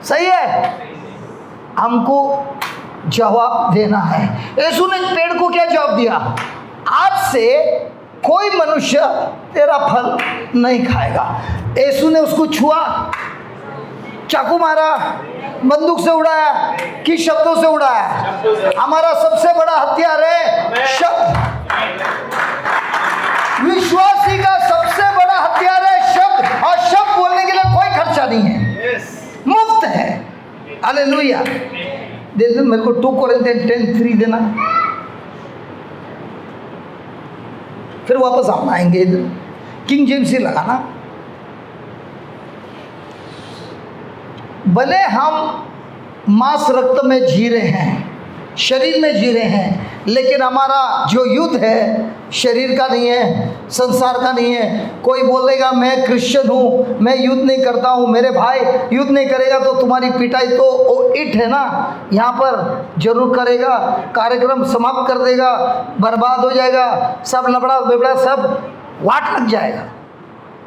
सही है, हमको जवाब देना है। यीशु ने पेड़ को क्या जवाब दिया? आज से कोई मनुष्य तेरा फल नहीं खाएगा। यीशु ने उसको छुआ, चाकू मारा, बंदूक से उड़ाया, किस शब्दों से उड़ाया? हमारा सबसे बड़ा हथियार है शब्द। विश्वासी का सबसे बड़ा हथियार है शब्द, और शब्द बोलने के लिए कोई खर्चा नहीं है, मुफ्त है। हालेलुया। दे दो मेरे को 2 कोरिन्थियन 10:3 देना, फिर वापस हम आएंगे इधर। किंग जेम्स ही लगाना। भले हम मांस रक्त में जी रहे हैं, शरीर में जी रहे हैं, लेकिन हमारा जो युद्ध है शरीर का नहीं है, संसार का नहीं है। कोई बोलेगा मैं क्रिश्चियन हूँ, मैं युद्ध नहीं करता हूँ, मेरे भाई युद्ध नहीं करेगा तो तुम्हारी पिटाई तो वो ईंट है ना, यहाँ पर जरूर करेगा, कार्यक्रम समाप्त कर देगा, बर्बाद हो जाएगा, सब लबड़ा बेबड़ा सब वाट लग जाएगा।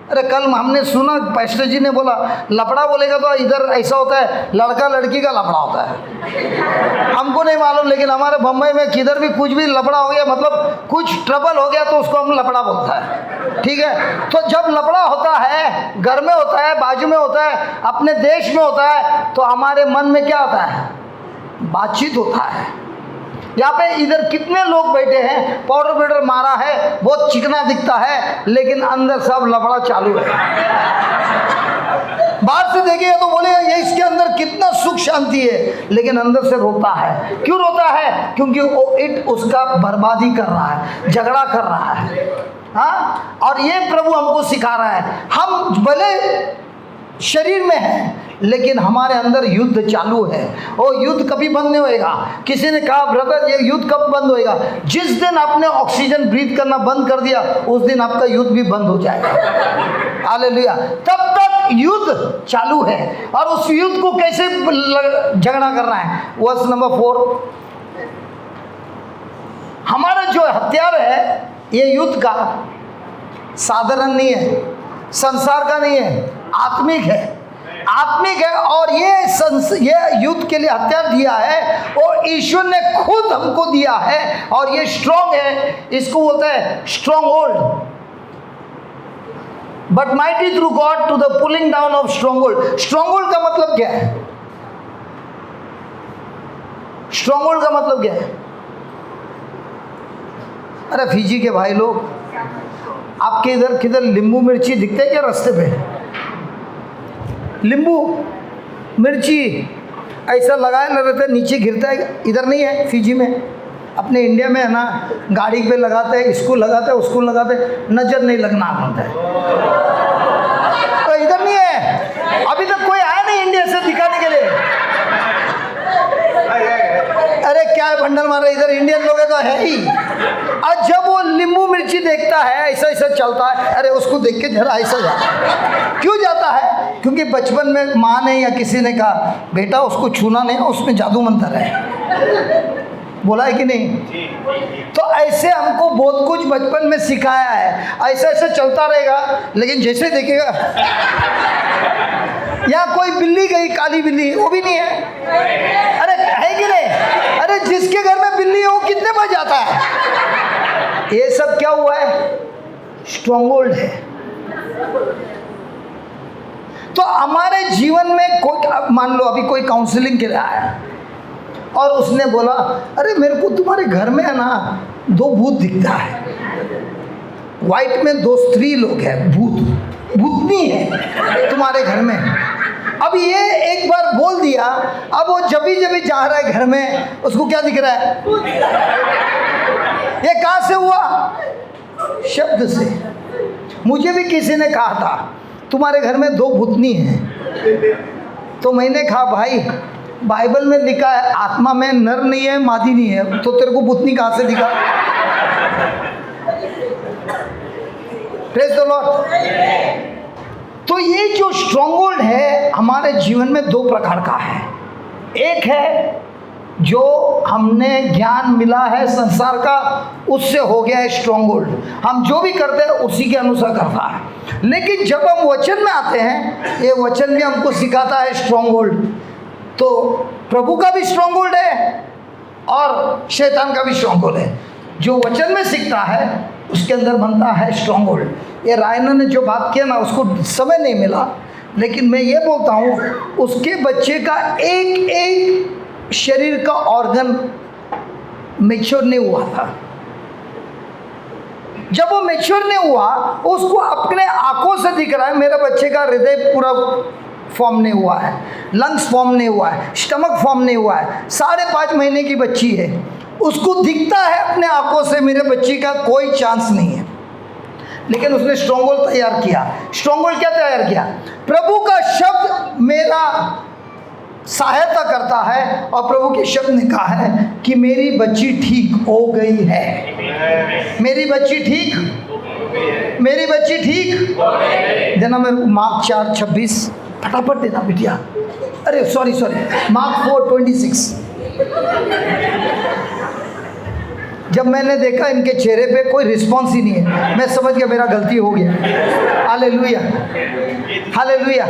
अरे कल हमने सुना पास्टर जी ने बोला लपड़ा बोलेगा तो इधर ऐसा होता है, लड़का लड़की का लपड़ा होता है। हमको नहीं मालूम, लेकिन हमारे बम्बई में किधर भी कुछ भी लपड़ा हो गया, मतलब कुछ ट्रबल हो गया तो उसको हम लपड़ा बोलता है। ठीक है, तो जब लपड़ा होता है, घर में होता है, बाजू में होता है, अपने देश में होता है, तो हमारे मन में क्या होता है? बातचीत होता है। यहाँ पे इधर कितने लोग बैठे हैं, पाउडर पाउडर मारा है, बहुत चिकना दिखता है, लेकिन अंदर सब लफड़ा चालू है। बाहर से देखिए तो बोलेगा ये इसके अंदर कितना सुख शांति है, लेकिन अंदर से रोता है। क्यों रोता है? क्योंकि वो ईंट उसका बर्बादी कर रहा है, झगड़ा कर रहा है। हाँ, और ये प्रभु हमको सिखा रहा है। हम भले शरीर में है, लेकिन हमारे अंदर युद्ध चालू है। वो युद्ध कभी बंद नहीं होएगा। किसी ने कहा ब्रदर ये युद्ध कब बंद होएगा? जिस दिन आपने ऑक्सीजन ब्रीथ करना बंद कर दिया उस दिन आपका युद्ध भी बंद हो जाएगा। हालेलुया। तब तक युद्ध चालू है, और उस युद्ध को कैसे झगड़ा करना है? वर्स नंबर 4, हमारा जो हथियार है ये युद्ध का साधारण नहीं है, संसार का नहीं है, आत्मिक है। आत्मिक है, और ये युद्ध के लिए हथियार दिया है और ईश्वर ने खुद हमको दिया है, और ये स्ट्रॉन्ग है। इसको बोलते हैं stronghold. But mighty through God to the pulling down of stronghold. Stronghold का मतलब क्या है? स्ट्रॉन्ग होल्ड का मतलब क्या है? अरे फिजी के भाई लोग, आपके इधर किधर नींबू मिर्ची दिखते हैं क्या रास्ते पे? नींबू मिर्ची ऐसा लगाए रहता है, नीचे गिरता है। इधर नहीं है फिजी में, अपने इंडिया में है ना, गाड़ी पे लगाते हैं, इसको लगाते हैं, उसको लगाते हैं, नजर नहीं लगना होता है। तो इधर नहीं है, अभी तक कोई आया नहीं इंडिया से दिखाने के लिए। अरे क्या है बंडल मार रहे, इधर इंडियन लोग है तो है ही। और जब वो नींबू मिर्ची देखता है ऐसा ऐसा चलता है, अरे उसको देख के जरा ऐसा जाता है। क्यों जाता है? क्योंकि बचपन में माँ ने या किसी ने कहा बेटा उसको छूना नहीं, उसमें जादू मंतर है। बोला है कि नहीं? तो ऐसे हमको बहुत कुछ बचपन में सिखाया है, ऐसा ऐसा चलता रहेगा, लेकिन जैसे देखेगा या कोई बिल्ली गई, काली बिल्ली, वो भी नहीं है। अरे है कि नहीं? अरे जिसके घर में बिल्ली है वो कितने बज जाता है। ये सब क्या हुआ है? स्ट्रॉन्गहोल्ड है। तो हमारे जीवन में कोई, मान लो अभी कोई काउंसलिंग के लिए आया और उसने बोला अरे मेरे को तुम्हारे घर में है ना 2 भूत दिखता है, व्हाइट में 2 स्त्री लोग हैं, भूतनी है तुम्हारे घर में। अब ये एक बार बोल दिया, अब वो जब भी जा रहा है घर में उसको क्या दिख रहा है? ये कहाँ से हुआ? शब्द से। मुझे भी किसी ने कहा था तुम्हारे घर में 2 भूतनी हैं, तो मैंने कहा भाई बाइबल में लिखा है आत्मा में नर नहीं है मादी नहीं है, तो तेरे को भूतनी कहाँ से दिखा? Praise the Lord. तो ये जो स्ट्रॉन्गहोल्ड है हमारे जीवन में 2 प्रकार का है। एक है जो हमने ज्ञान मिला है संसार का, उससे हो गया है स्ट्रॉन्गहोल्ड, हम जो भी करते हैं उसी के अनुसार करता है। लेकिन जब हम वचन में आते हैं, ये वचन भी हमको सिखाता है स्ट्रॉन्गहोल्ड। तो प्रभु का भी स्ट्रॉन्गहोल्ड है और शैतान का भी स्ट्रॉन्गहोल्ड है। जो वचन में सीखता है उसके अंदर बनता है स्ट्रॉन्गहोल्ड। ये रायना ने जो बात किया ना, उसको समय नहीं मिला, लेकिन मैं ये बोलता हूँ उसके बच्चे का एक एक शरीर का ऑर्गन मैच्योर नहीं हुआ था। जब वो मैच्योर नहीं हुआ, उसको अपने आंखों से दिख रहा है मेरे बच्चे का हृदय पूरा फॉर्म नहीं हुआ है, लंग्स फॉर्म नहीं हुआ है, स्टमक फॉर्म नहीं हुआ है, 5.5 महीने की बच्ची है, उसको दिखता है अपने आंखों से मेरे बच्ची का कोई चांस नहीं है। लेकिन उसने स्ट्रॉन्गहोल्ड तैयार किया। स्ट्रॉन्गहोल्ड क्या तैयार किया? प्रभु का शब्द मेरा सहायता करता है, और प्रभु के शब्द ने कहा है कि मेरी बच्ची ठीक हो गई है। मेरी बच्ची ठीक, मेरी बच्ची ठीक देना। मेरे मार्क 4:26 फटाफट देना बिटिया। अरे सॉरी मार्क 4:26। जब मैंने देखा इनके चेहरे पे कोई रिस्पॉन्स ही नहीं है, मैं समझ गया मेरा गलती हो गया। Hallelujah hallelujah.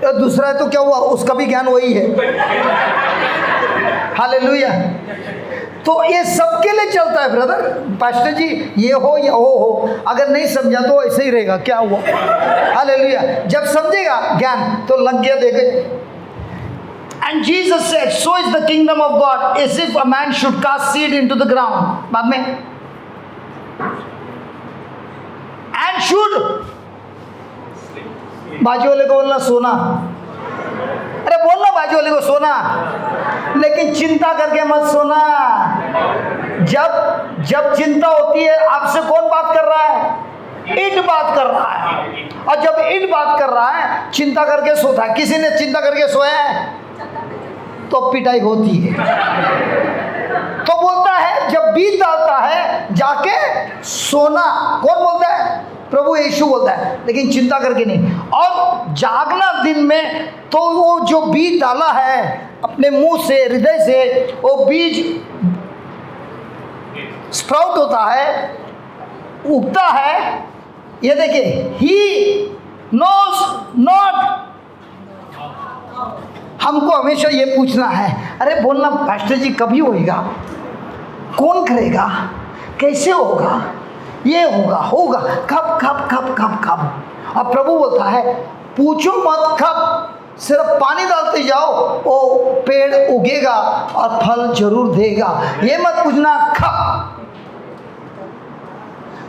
और दूसरा तो क्या हुआ, उसका भी ज्ञान वही है। हालेलुया। तो ये सबके लिए चलता है ब्रदर। पास्टर जी ये हो या हो, अगर नहीं समझा तो ऐसे ही रहेगा, क्या हुआ? हालेलुया। जब समझेगा ज्ञान तो लग गया। देखे And Jesus said, so is the kingdom of God, as if a man should cast seed into the ground. बाद में and should, बाजू वाले को बोलना सोना, अरे बोलना बाजू वाले को सोना, लेकिन चिंता करके मत सोना। जब चिंता होती है, आपसे कौन बात कर रहा है? ईट बात कर रहा है। और जब ईट बात कर रहा है, चिंता करके सोता है। किसी ने चिंता करके सोया है तो पिटाई होती है। तो बोलता है जब बीज डालता है जाके सोना। कौन बोलता है? प्रभु यीशु बोलता है, लेकिन चिंता करके नहीं। और जागना दिन में, तो वो जो बीज डाला है अपने मुंह से, हृदय से, वो बीज स्प्राउट होता है, उगता है। ये देखिए, ही नोज नॉट। हमको हमेशा ये पूछना है, अरे बोलना पास्टर जी कभी होएगा, कौन करेगा, कैसे होगा, ये होगा कब कब कब कब कब। अब प्रभु बोलता है पूछो मत कब, सिर्फ पानी डालते जाओ, वो पेड़ उगेगा और फल जरूर देगा। ये मत पूछना कब।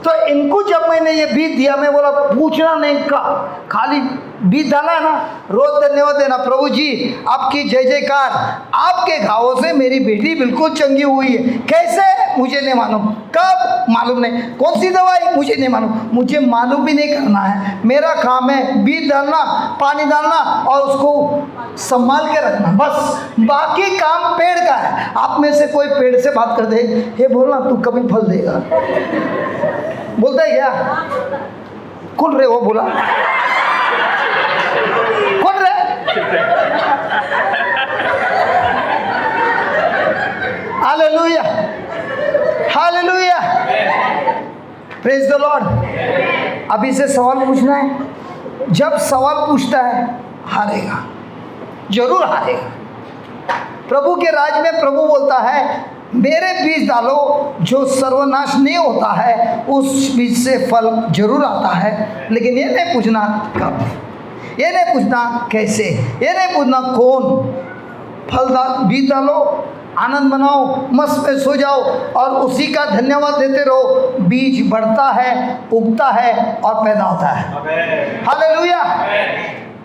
तो इनको जब मैंने ये बीज दिया, मैं बोला पूछना नहीं कब, खाली बीज डाला है ना, रोज धन्यवाद देना, प्रभु जी आपकी जय जयकार, आपके घावों से मेरी बेटी बिल्कुल चंगी हुई है। कैसे? मुझे नहीं मालूम, कब मालूम नहीं, कौन सी दवाई मुझे नहीं मालूम, मुझे मालूम भी नहीं करना है। मेरा काम है बीज डालना, पानी डालना और उसको संभाल के रखना, बस। बाकी काम पेड़ का है। आप में से कोई पेड़ से बात कर दे, हे बोलना तू कभी फल देगा, बोलता है क्या? कौन रे वो बोला? कौन रे? Hallelujah, hallelujah, praise the Lord. अभी से सवाल पूछना है। जब सवाल पूछता है हारेगा, जरूर हारेगा। प्रभु के राज में प्रभु बोलता है मेरे बीज डालो, जो सर्वनाश नहीं होता है उस बीज से फल जरूर आता है। लेकिन ये नहीं पूछना कब, ये नहीं पूछना कैसे, ये नहीं पूछना कौन। फल बीज डालो, आनंद बनाओ, मस्त में सो जाओ और उसी का धन्यवाद देते रहो। बीज बढ़ता है, उगता है और पैदा होता है। हालेलुया।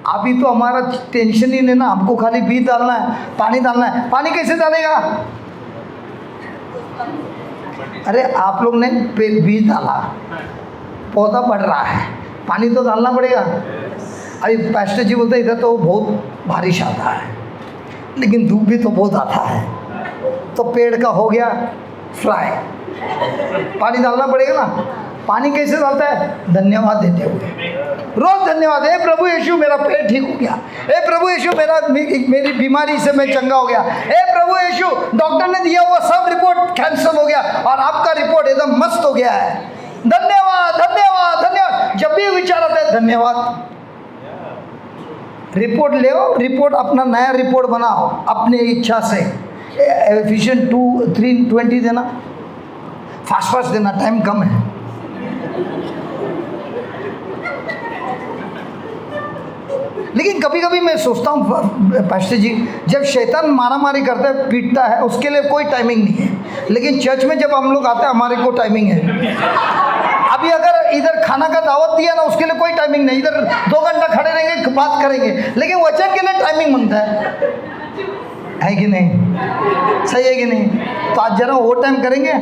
अभी तो हमारा टेंशन ही नहीं ना, हमको खाली बीज डालना है, पानी डालना है। पानी कैसे डालेगा? अरे आप लोग ने बीज डाला, पौधा बढ़ रहा है, पानी तो डालना पड़ेगा। अभी पास्टर जी बोलते इधर तो बहुत बारिश आता है, लेकिन धूप भी तो बहुत आता है, तो पेड़ का हो गया फ्राई, पानी डालना पड़ेगा ना। पानी कैसे डालता है? धन्यवाद देते हुए, रोज धन्यवाद। हे प्रभु यीशु मेरा पेट ठीक हो गया, हे प्रभु यीशु मेरी बीमारी से मैं चंगा हो गया, हे प्रभु यीशु डॉक्टर ने दिया हुआ सब रिपोर्ट कैंसिल हो गया और आपका रिपोर्ट एकदम मस्त हो गया है। धन्यवाद, धन्यवाद, धन्यवाद। जब भी विचार आता है धन्यवाद। रिपोर्ट ले आओ, रिपोर्ट अपना नया रिपोर्ट बनाओ अपनी इच्छा से। एफिशिएंट 2:3:20 देना, फास्ट फास्ट देना, टाइम कम है। लेकिन कभी कभी मैं सोचता हूँ पास्टर जी, जब शैतान मारा मारी करता है, पीटता है, उसके लिए कोई टाइमिंग नहीं है। लेकिन चर्च में जब हम लोग आते हैं हमारे को टाइमिंग है। अभी अगर इधर खाना का दावत दिया ना, उसके लिए कोई टाइमिंग नहीं, इधर 2 घंटा खड़े रहेंगे, बात करेंगे। लेकिन वचन के लिए टाइमिंग मांगता है कि नहीं? सही है कि नहीं? तो आज जरा वो टाइम करेंगे,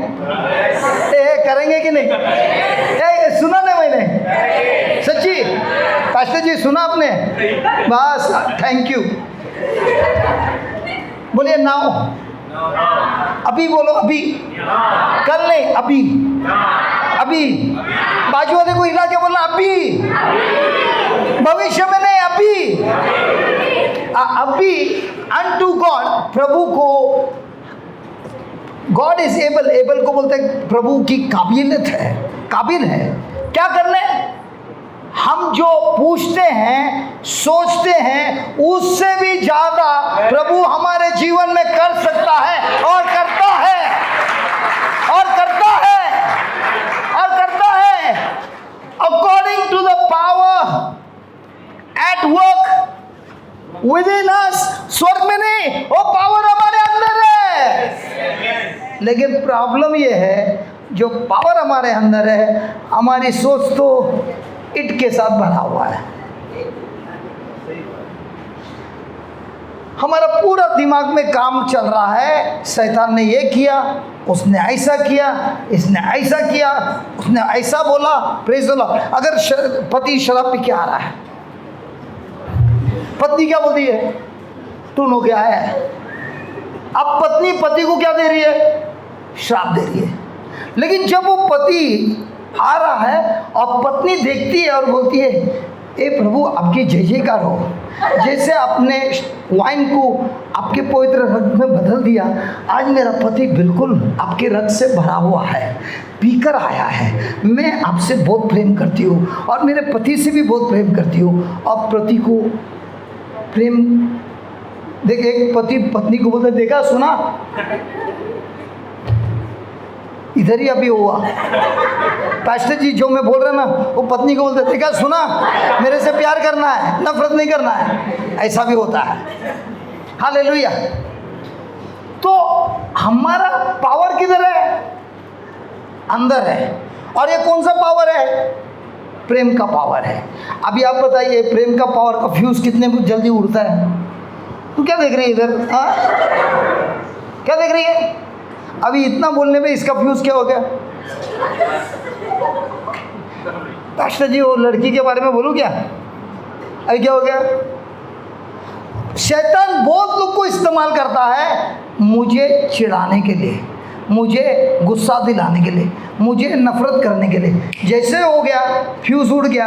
करेंगे कि नहीं? सुना नहीं मैंने, सच्ची पास्टर जी सुना आपने? बस थैंक यू। बोलिए नाउ, अभी बोलो, अभी, कल नहीं, अभी, अभी। बाजू वाले को हिला के बोलना अभी, भविष्य में नहीं, अभी, अभी। अनटू गॉड, प्रभु को, गॉड इज एबल, एबल को बोलते हैं प्रभु की काबिलियत है, काबिल है क्या करने? हम जो पूछते हैं, सोचते हैं, उससे भी ज्यादा प्रभु हमारे जीवन में कर सकता है और करता है, और करता है, और करता है। According to the power at work within us, स्वर्ग में नहीं, वो पावर हमारे अंदर है। लेकिन प्रॉब्लम ये है, जो पावर हमारे अंदर है, हमारी सोच तो ईंट के साथ भरा हुआ है। हमारा पूरा दिमाग में काम चल रहा है, शैतान ने ये किया, उसने ऐसा किया, इसने ऐसा किया, उसने ऐसा बोला। Praise the Lord. अगर पति शराब पी के आ रहा है, पत्नी क्या बोलती है? टून हो गया है। अब पत्नी पति को क्या दे रही है? श्राप दे रही है। लेकिन जब वो पति आ रहा है और पत्नी देखती है और बोलती है, ए प्रभु आपकी जय जयकार हो, जैसे आपने वाइन को आपके पवित्र रक्त में बदल दिया, आज मेरा पति बिल्कुल आपके रक्त से भरा हुआ है, पीकर आया है। मैं आपसे बहुत प्रेम करती हूँ और मेरे पति से भी बहुत प्रेम करती हूँ। और पति को प्रेम देख, एक पति पत्नी को बोलते, देखा सुना, इधर ही अभी हुआ। पास्टर जी जो मैं बोल रहा ना, वो पत्नी को बोलते, देखा सुना, मेरे से प्यार करना है, नफरत नहीं करना है। ऐसा भी होता है। हालेलुया। तो हमारा पावर किधर है? अंदर है। और ये कौन सा पावर है? प्रेम का पावर है। अभी आप बताइए, प्रेम का पावर का फ्यूज कितने जल्दी उड़ता है? तू क्या देख रही है इधर? हाँ, क्या देख रही है? अभी इतना बोलने में इसका फ्यूज़ क्या हो गया? पास्टर जी वो लड़की के बारे में बोलूँ क्या? अभी क्या हो गया? शैतान बहुत लोग को इस्तेमाल करता है मुझे चिढ़ाने के लिए, मुझे गुस्सा दिलाने के लिए, मुझे नफरत करने के लिए। जैसे हो गया फ्यूज़ उड़ गया,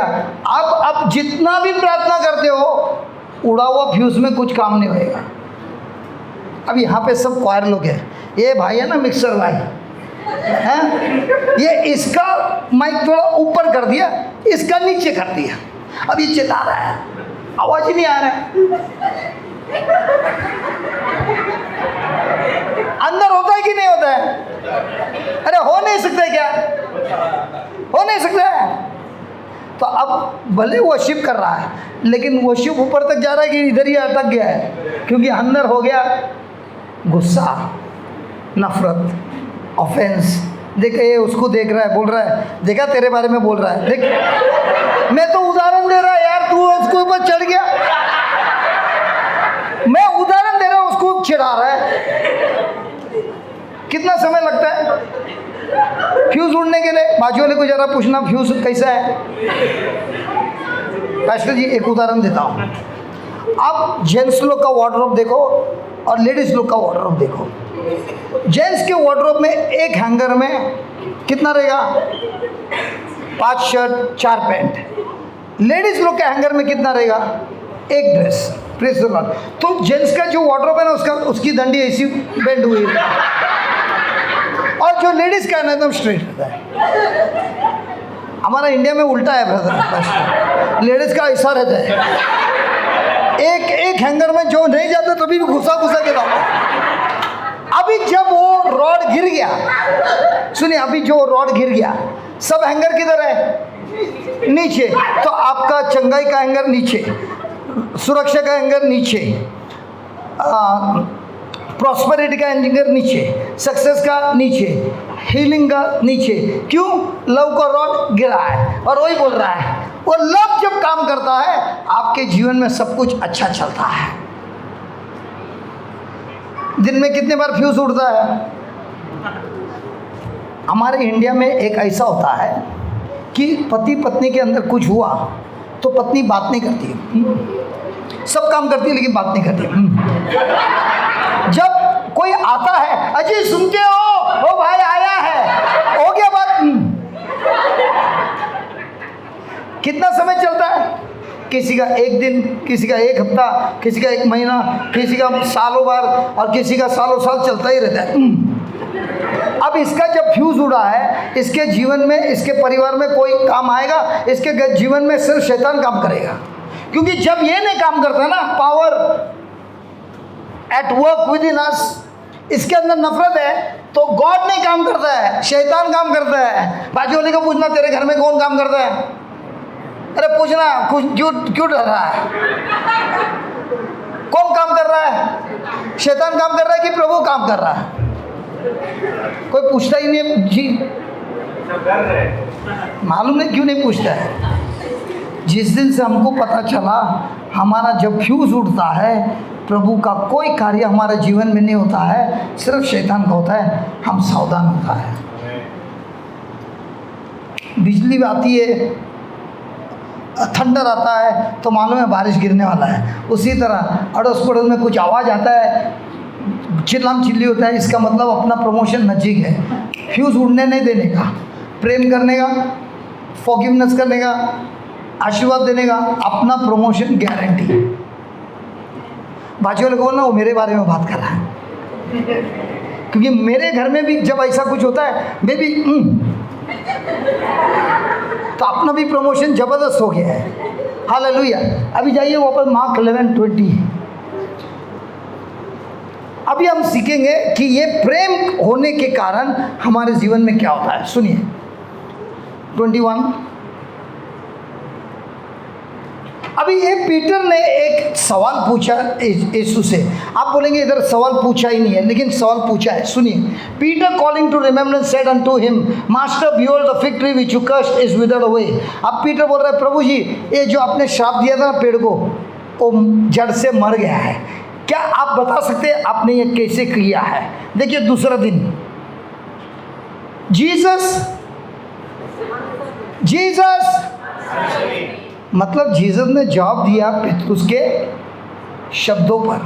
अब जितना भी प्रार्थना करते हो उड़ा हुआ फ्यूज़ में कुछ काम नहीं होएगा। अब यहाँ पे सब क्वायर लोग हैं, ये भाई है ना मिक्सर भाई हैं, ये इसका माइक थोड़ा ऊपर कर दिया, इसका नीचे कर दिया, अब ये चिल्ला रहा है, आवाज़ ही नहीं आ रहा है। अंदर होता है कि नहीं होता है? अरे हो नहीं सकता क्या? हो नहीं सकता है। तो अब भले वर्शिप कर रहा है लेकिन वर्शिप ऊपर तक जा रहा है कि इधर ही अटक गया है, क्योंकि अंदर हो गया गुस्सा, नफरत, ऑफेंस। देख ये उसको देख रहा है, बोल रहा है, देखा तेरे बारे में बोल रहा है, देख मैं तो उदाहरण दे रहा है यार, तू उसके ऊपर चढ़ गया। मैं उदाहरण दे रहा हूँ, उसको चिढ़ा रहा है। कितना समय लगता है फ्यूज़ उड़ने के लिए? बाजू वाले को जरा पूछना फ्यूज़ कैसा है। पास्टर जी एक उदाहरण देता हूँ, आप जेंट्स लोग का वार्डरोब देखो और लेडीज़ लोग का वार्डरोब देखो। जेंट्स के वार्डरोब में एक हैंगर में कितना रहेगा? 5 शर्ट 4 पैंट। लेडीज़ लोग के हैंगर में कितना रहेगा? 1 ड्रेस। Praise the Lord. तो जेंट्स का जो वार्डरोब है ना उसकी डंडी ऐसी बेंड हुई है, और जो लेडीज़ का है ना एकदम स्ट्रेट रहता है। हमारा इंडिया में उल्टा है ब्रदर, लेडीज़ का ऐसा रहता है, एक हैंगर में जो नहीं जाता तभी भी घुसा के जाता। अभी जब वो रॉड गिर गया, सुनिए, अभी जो रॉड गिर गया, सब हैंगर किधर है? नीचे। तो आपका चंगाई का हैंगर नीचे, सुरक्षा का हैंगर नीचे, प्रॉस्पेरिटी का हैंगर नीचे, सक्सेस का नीचे, हीलिंग का नीचे। क्यों? लव का रॉड गिरा है। और वही बोल रहा है, वो लव जब काम करता है आपके जीवन में सब कुछ अच्छा चलता है। दिन में कितने बार फ्यूज उड़ता है? हमारे इंडिया में एक ऐसा होता है कि पति पत्नी के अंदर कुछ हुआ तो पत्नी बात नहीं करती है, सब काम करती है लेकिन बात नहीं करती है। जब कोई आता है, अजी सुनते हो वो भाई आया है, हो गया बात। कितना समय चलता है? किसी का 1 दिन, किसी का 1 हफ्ता, किसी का 1 महीना, किसी का सालों बार, और किसी का सालों साल चलता ही रहता है। अब इसका जब फ्यूज उड़ा है, इसके जीवन में, इसके परिवार में कोई काम आएगा? इसके जीवन में सिर्फ शैतान काम करेगा। क्योंकि जब ये नहीं काम करता ना, power at work within us, इसके अंदर नफरत है, तो गॉड नहीं काम करता है, शैतान काम करता है। बाजू वाले को पूछना तेरे घर में कौन काम करता है? अरे पूछना, कुछ क्यों डर रहा है? कौन काम कर रहा है? शैतान काम कर रहा है कि प्रभु काम कर रहा है? कोई पूछता ही नहीं जी, मालूम नहीं क्यों नहीं पूछता है। जिस दिन से हमको पता चला हमारा जब फ्यूज उड़ता है, प्रभु का कोई कार्य हमारे जीवन में नहीं होता है, सिर्फ शैतान का होता है, हम सावधान होता है। बिजली आती है, थंडर आता है तो मालूम है बारिश गिरने वाला है। उसी तरह अड़ोस पड़ोस में कुछ आवाज़ आता है, चिल्लाम चिल्ली होता है, इसका मतलब अपना प्रमोशन नज़दीक है। फ्यूज़ उड़ने नहीं देने का, प्रेम करने का, फॉरगिवनेस करने का, आशीर्वाद देने का, अपना प्रमोशन गारंटी। बाजू वाले को ना वो मेरे बारे में बात कर रहा है, क्योंकि मेरे घर में भी जब ऐसा कुछ होता है मैं भी तो अपना भी प्रमोशन ज़बरदस्त हो गया है। हालेलुया। अभी जाइए वापस मार्क 11:20। अभी हम सीखेंगे कि ये प्रेम होने के कारण हमारे जीवन में क्या होता है। सुनिए 21। अभी ये पीटर ने एक सवाल पूछा यीशु से। आप बोलेंगे इधर सवाल पूछा ही नहीं है, लेकिन सवाल पूछा है। सुनिए, Peter calling to remembrance said unto him, master behold the fig tree which you cursed is withered away. अब पीटर बोल रहा है, प्रभु जी ये जो आपने श्राप दिया था ना पेड़ को, वो जड़ से मर गया है। क्या आप बता सकते हैं आपने ये कैसे किया है? देखिए दूसरा दिन जीसस मतलब जीसस ने जवाब दिया पितरुस के शब्दों पर।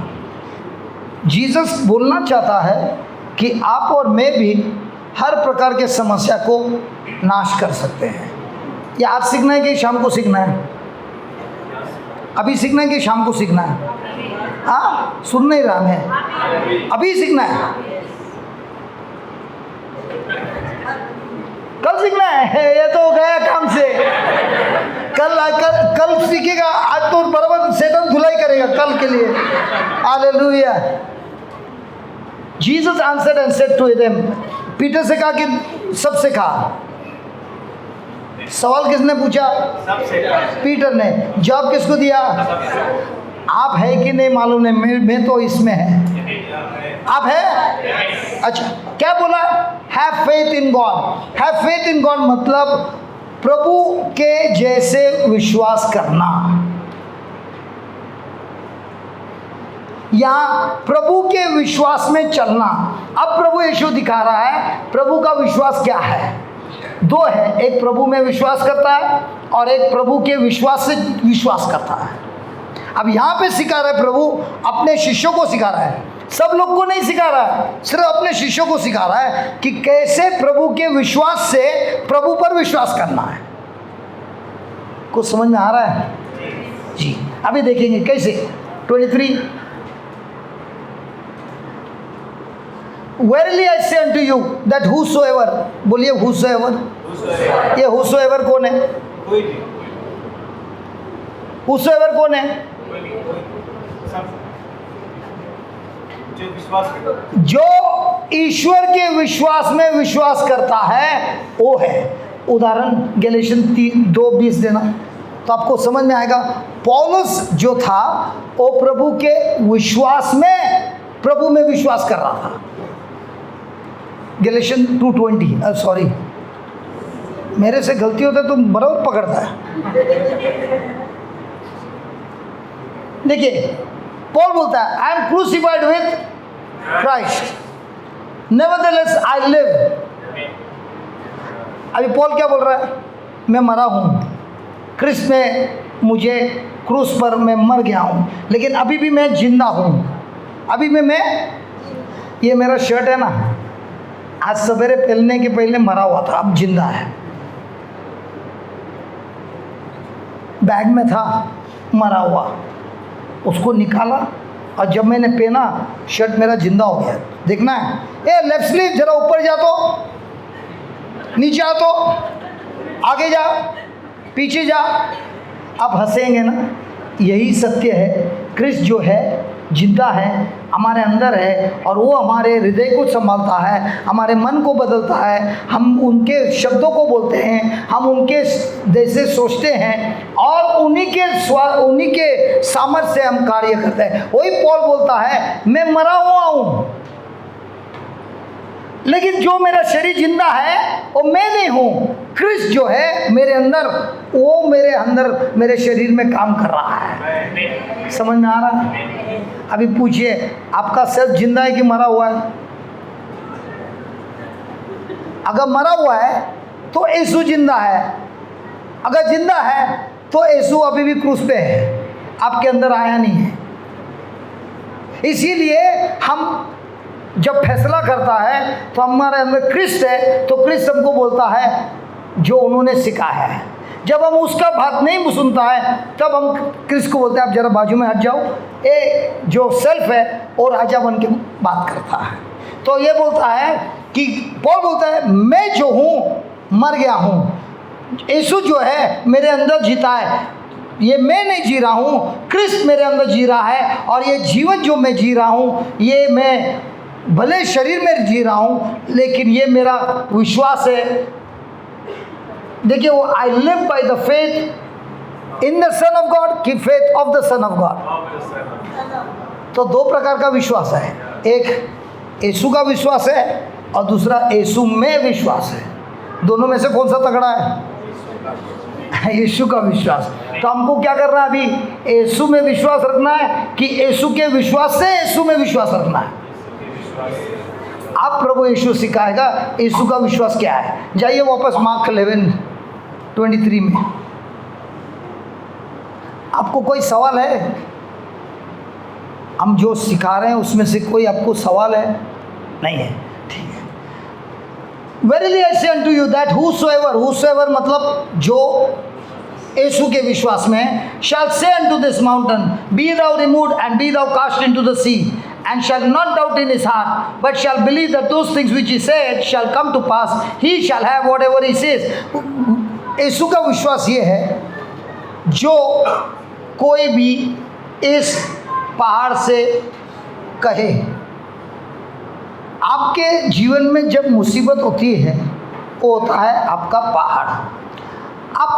जीसस बोलना चाहता है कि आप और मैं भी हर प्रकार के समस्या को नाश कर सकते हैं। या आज सीखना है कि शाम को सीखना है? अभी सीखना है कि शाम को सीखना है? हाँ, सुन नहीं रहा मैं। अभी सीखना है, कल सीखना है? ये तो गया काम से। कल सीखेगा, आज तो बराबर शैतान धुलाई करेगा कल के लिए। Hallelujah. Jesus answered and said to them, Peter से कहा कि सबसे कहा। सवाल किसने पूछा? पीटर ने। जवाब किसको दिया? आप है कि नहीं मालूम नहीं, मैं तो इसमें है। आप है? अच्छा, क्या बोला? Have faith in God. Have faith in God मतलब प्रभु के जैसे विश्वास करना, या प्रभु के विश्वास में चलना। अब प्रभु यीशु दिखा रहा है प्रभु का विश्वास क्या है। दो है, एक प्रभु में विश्वास करता है और एक प्रभु के विश्वास से विश्वास करता है। अब यहाँ पे सिखा रहा है प्रभु, अपने शिष्यों को सिखा रहा है, सब लोग को नहीं सिखा रहा है, सिर्फ अपने शिष्यों को सिखा रहा है कि कैसे प्रभु के विश्वास से प्रभु पर विश्वास करना है। कुछ समझ में आ रहा है जी? अभी देखेंगे कैसे। 23, Verily I say unto you that whosoever, बोलिए whosoever। ये whosoever कौन है? whosoever कौन है? जो ईश्वर के विश्वास में विश्वास करता है वो है। उदाहरण गैलेशियन 2:20 देना तो आपको समझ में आएगा। पौलुस जो था वो प्रभु के विश्वास में, प्रभु में विश्वास कर रहा था। गैलेशियन 2:20, सॉरी मेरे से गलती होता है तो बराबर पकड़ता है। देखिए पॉल बोलता है I am crucified with Christ, nevertheless I live. अभी पॉल क्या बोल रहा है? मैं मरा हूँ, क्रिस्त में मुझे क्रूस पर मैं मर गया हूँ, लेकिन अभी भी मैं जिंदा हूँ। अभी भी मैं, ये मेरा शर्ट है ना, आज सवेरे पहनने के पहले मरा हुआ था, अब जिंदा है। बैग में था मरा हुआ, उसको निकाला और जब मैंने पहना शर्ट मेरा जिंदा हो गया। देखना है, ए लेफ्ट स्लीव जरा ऊपर जा तो, नीचे आ तो, आगे जा, पीछे जा। आप हंसेंगे ना, यही सत्य है। क्रिस्त जो है जिंदा है, हमारे अंदर है और वो हमारे हृदय को संभालता है, हमारे मन को बदलता है। हम उनके शब्दों को बोलते हैं, हम उनके जैसे सोचते हैं और उन्हीं के सामर्थ्य से हम कार्य करते हैं। वही पौल बोलता है मैं मरा हुआ हूँ, लेकिन जो मेरा शरीर जिंदा है वो मैं नहीं हूँ। क्रिस्त जो है मेरे अंदर, वो मेरे अंदर मेरे शरीर में काम कर रहा है। समझ में आ रहा है? अभी पूछिए आपका सेल्फ जिंदा है कि मरा हुआ है? अगर मरा हुआ है तो यीशु जिंदा है, अगर जिंदा है तो यीशु अभी भी क्रूस पे है, आपके अंदर आया नहीं है। इसीलिए हम जब फैसला करता है तो हमारे अंदर क्रिस्त है, तो क्रिस्त हमको बोलता है जो उन्होंने सिखाया है। जब हम उसका बात नहीं सुनता है तब हम क्रिस्त को बोलते हैं आप जरा बाजू में हट जाओ। ये जो सेल्फ है वो राजा बन के बात करता है। तो ये बोलता है कि पौल बोलता है मैं जो हूँ मर गया हूँ, यीशु जो है मेरे अंदर जीता है। ये मैं नहीं जी रहा हूँ, क्रिस्त मेरे अंदर जी रहा है, और ये जीवन जो मैं जी रहा हूँ ये मैं भले शरीर में जी रहा हूँ लेकिन ये मेरा विश्वास है। देखिए वो I live by the faith in the son of God की faith of the son of God. तो दो प्रकार का विश्वास है, एक यीशु का विश्वास है और दूसरा यीशु में विश्वास है। दोनों में से कौन सा तगड़ा है? यीशु का विश्वास। तो हमको क्या करना है अभी? यीशु में विश्वास रखना है कि यीशु के विश्वास से यीशु में विश्वास रखना है। अब प्रभु यीशु सिखाएगा यीशु का विश्वास क्या है। जाइए वापस मार्क 11:23 में। आपको कोई सवाल है? हम जो सिखा रहे हैं उसमें से कोई आपको सवाल है? नहीं है, ठीक है। Verily I say unto you that whosoever मतलब जो यीशु के विश्वास में है, shall say unto this mountain, be thou removed and be thou cast into the sea, and shall not doubt in his heart, but shall believe that those things which he said shall come to pass, he shall have whatever he says. यीशु का विश्वास ये है, जो कोई भी इस पहाड़ से कहे। आपके जीवन में जब मुसीबत होती है वो होता है आपका पहाड़। आप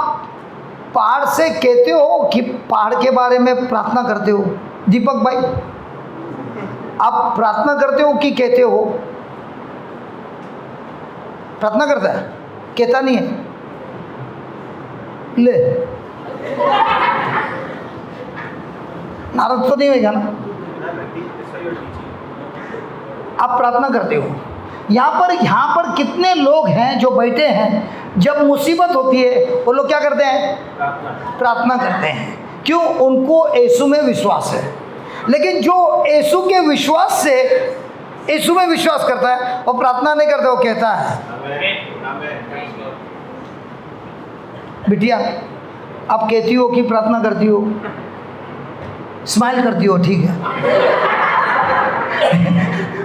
पहाड़ से कहते हो कि पहाड़ के बारे में प्रार्थना करते हो? दीपक भाई, आप प्रार्थना करते हो कि कहते हो? प्रार्थना करता है, कहता नहीं है। ले, नाराज तो नहीं होगा ना? आप प्रार्थना करते हो। यहाँ पर कितने लोग हैं जो बैठे हैं, जब मुसीबत होती है वो लोग क्या करते हैं? प्रार्थना करते हैं। क्यों? उनको यीशु में विश्वास है। लेकिन जो यीशु के विश्वास से यीशु में विश्वास करता है वो प्रार्थना नहीं करता, वो कहता है। बिटिया, आप कहती हो कि प्रार्थना करती हो, स्माइल करती हो, ठीक है।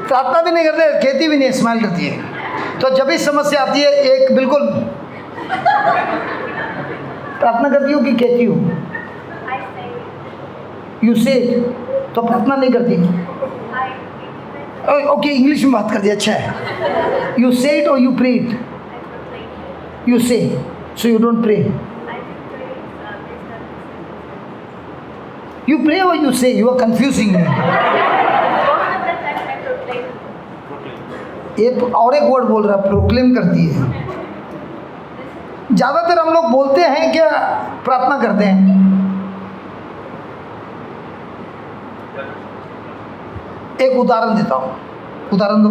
प्रार्थना भी नहीं करते, कहती भी नहीं, स्माइल करती है। तो जब भी समस्या आती है, एक बिल्कुल प्रार्थना करती हो कि कहती हो? यू से, तो प्रार्थना नहीं करती। ओके, इंग्लिश में बात कर दी, अच्छा है। यू से इट और you pray it? You say, so you don't pray. You pray or you say? You are confusing me. एक और एक वर्ड बोल रहा है, प्रोक्लेम करती है। ज़्यादातर हम लोग बोलते हैं क्या प्रार्थना करते हैं? एक उदाहरण देता हूँ, उदाहरण दो।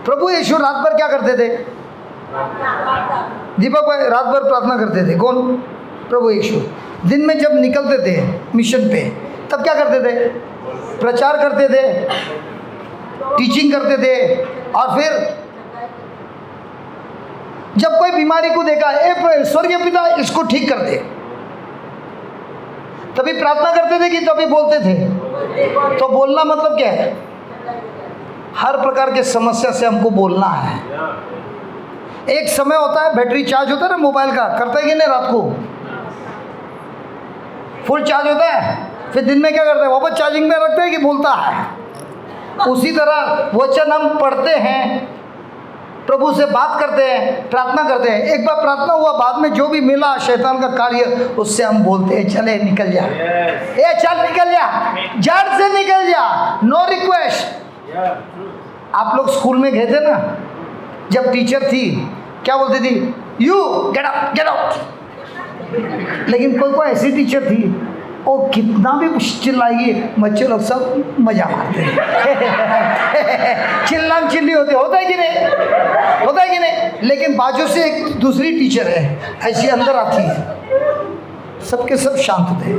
प्रभु यीशु रात भर क्या करते थे? दीपक भाई, रात भर प्रार्थना करते थे। कौन? प्रभु यीशु। दिन में जब निकलते थे मिशन पे, तब क्या करते थे? प्रचार करते थे, टीचिंग करते थे। और फिर जब कोई बीमारी को देखा, ए स्वर्गीय पिता इसको ठीक कर दे, तभी प्रार्थना करते थे कि तभी बोलते थे? तो बोलना मतलब क्या है? हर प्रकार के समस्या से हमको बोलना है। एक समय होता है, बैटरी चार्ज होता है ना मोबाइल का, करता है कि नहीं? रात को फुल चार्ज होता है, फिर दिन में क्या करता है? वापस चार्जिंग में रखता है कि बोलता है? उसी तरह वचन हम पढ़ते हैं, प्रभु से बात करते हैं, प्रार्थना करते हैं। एक बार प्रार्थना हुआ, बाद में जो भी मिला शैतान का कार्य, उससे हम बोलते हैं चले निकल जा, ए चल निकल जा, जड़ से निकल जा, नो रिक्वेस्ट। आप लोग स्कूल में गए थे ना, जब टीचर थी क्या बोलती थी? You get up, get out. लेकिन कोई ऐसी टीचर थी, वो कितना भी चिल्लाएगी, बच्चे लोग सब मजा मारते हैं। चिल्लाम चिल्ली होता है कि नहीं? होता है कि नहीं? लेकिन बाजू से एक दूसरी टीचर है, ऐसी अंदर आती है, सबके सब शांत थे,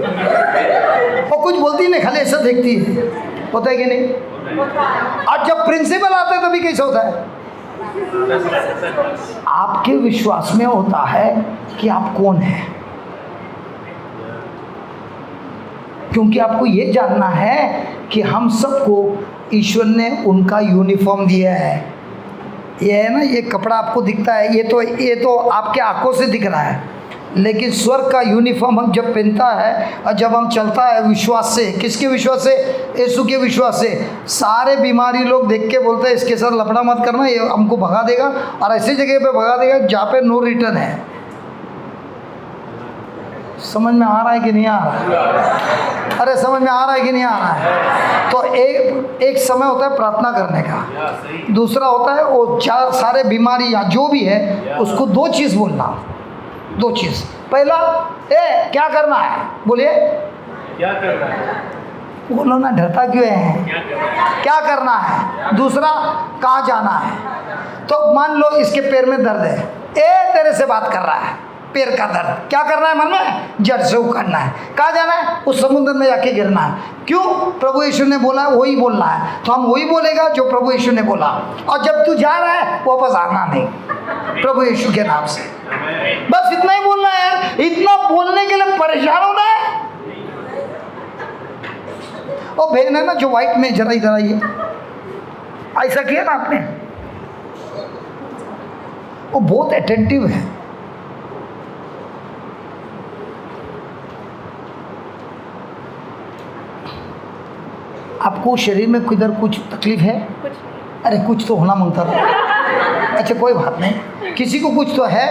वो कुछ बोलती नहीं, खाली ऐसा देखती है। होता है कि नहीं? और जब प्रिंसिपल आता है तभी कैसे होता है? आपके विश्वास में होता है कि आप कौन हैं, क्योंकि आपको ये जानना है कि हम सबको ईश्वर ने उनका यूनिफॉर्म दिया है। ये है ना, ये कपड़ा आपको दिखता है, ये तो आपके आंखों से दिख रहा है, लेकिन स्वर्ग का यूनिफॉर्म हम जब पहनता है और जब हम चलता है विश्वास से, किसके विश्वास से? यीशु के विश्वास से। सारे बीमारी लोग देख के बोलते हैं इसके साथ लफड़ा मत करना, ये हमको भगा देगा और ऐसी जगह पे भगा देगा जहाँ पे नो रिटर्न है। समझ में आ रहा है कि नहीं आ रहा है? अरे समझ में आ रहा है कि नहीं आ रहा है? तो एक समय होता है प्रार्थना करने का, दूसरा होता है वो सारे बीमारी या जो भी है उसको दो चीज़ बोलना, दो चीज़। पहला, क्या करना है? बोलिए, क्या करना है? बोलो ना, डरता क्यों है? क्या करना है? दूसरा, कहाँ जाना है? तो मान लो इसके पैर में दर्द है, तेरे से बात कर रहा है, पैर का दर्द, क्या करना है मन में? जड़ से उखड़ना है। कहाँ जाना है? उस समुद्र में जाके गिरना है। क्यों? प्रभु यीशु ने बोला, वही बोलना है, तो हम वही बोलेगा जो प्रभु यीशु ने बोला। और जब तू जा रहा है वापस आना नहीं, प्रभु यीशु के नाम से। बस इतना ही बोलना है यार। इतना बोलने के लिए परेशान होना है। वो बहन है ना जो व्हाइट में, जरा इधर आइए, ऐसा किया ना आपने, वो बहुत अटेंटिव है। आपको शरीर में किधर कुछ तकलीफ है? कुछ नहीं। अरे कुछ तो होना मांगता था। अच्छा कोई बात नहीं, किसी को कुछ तो है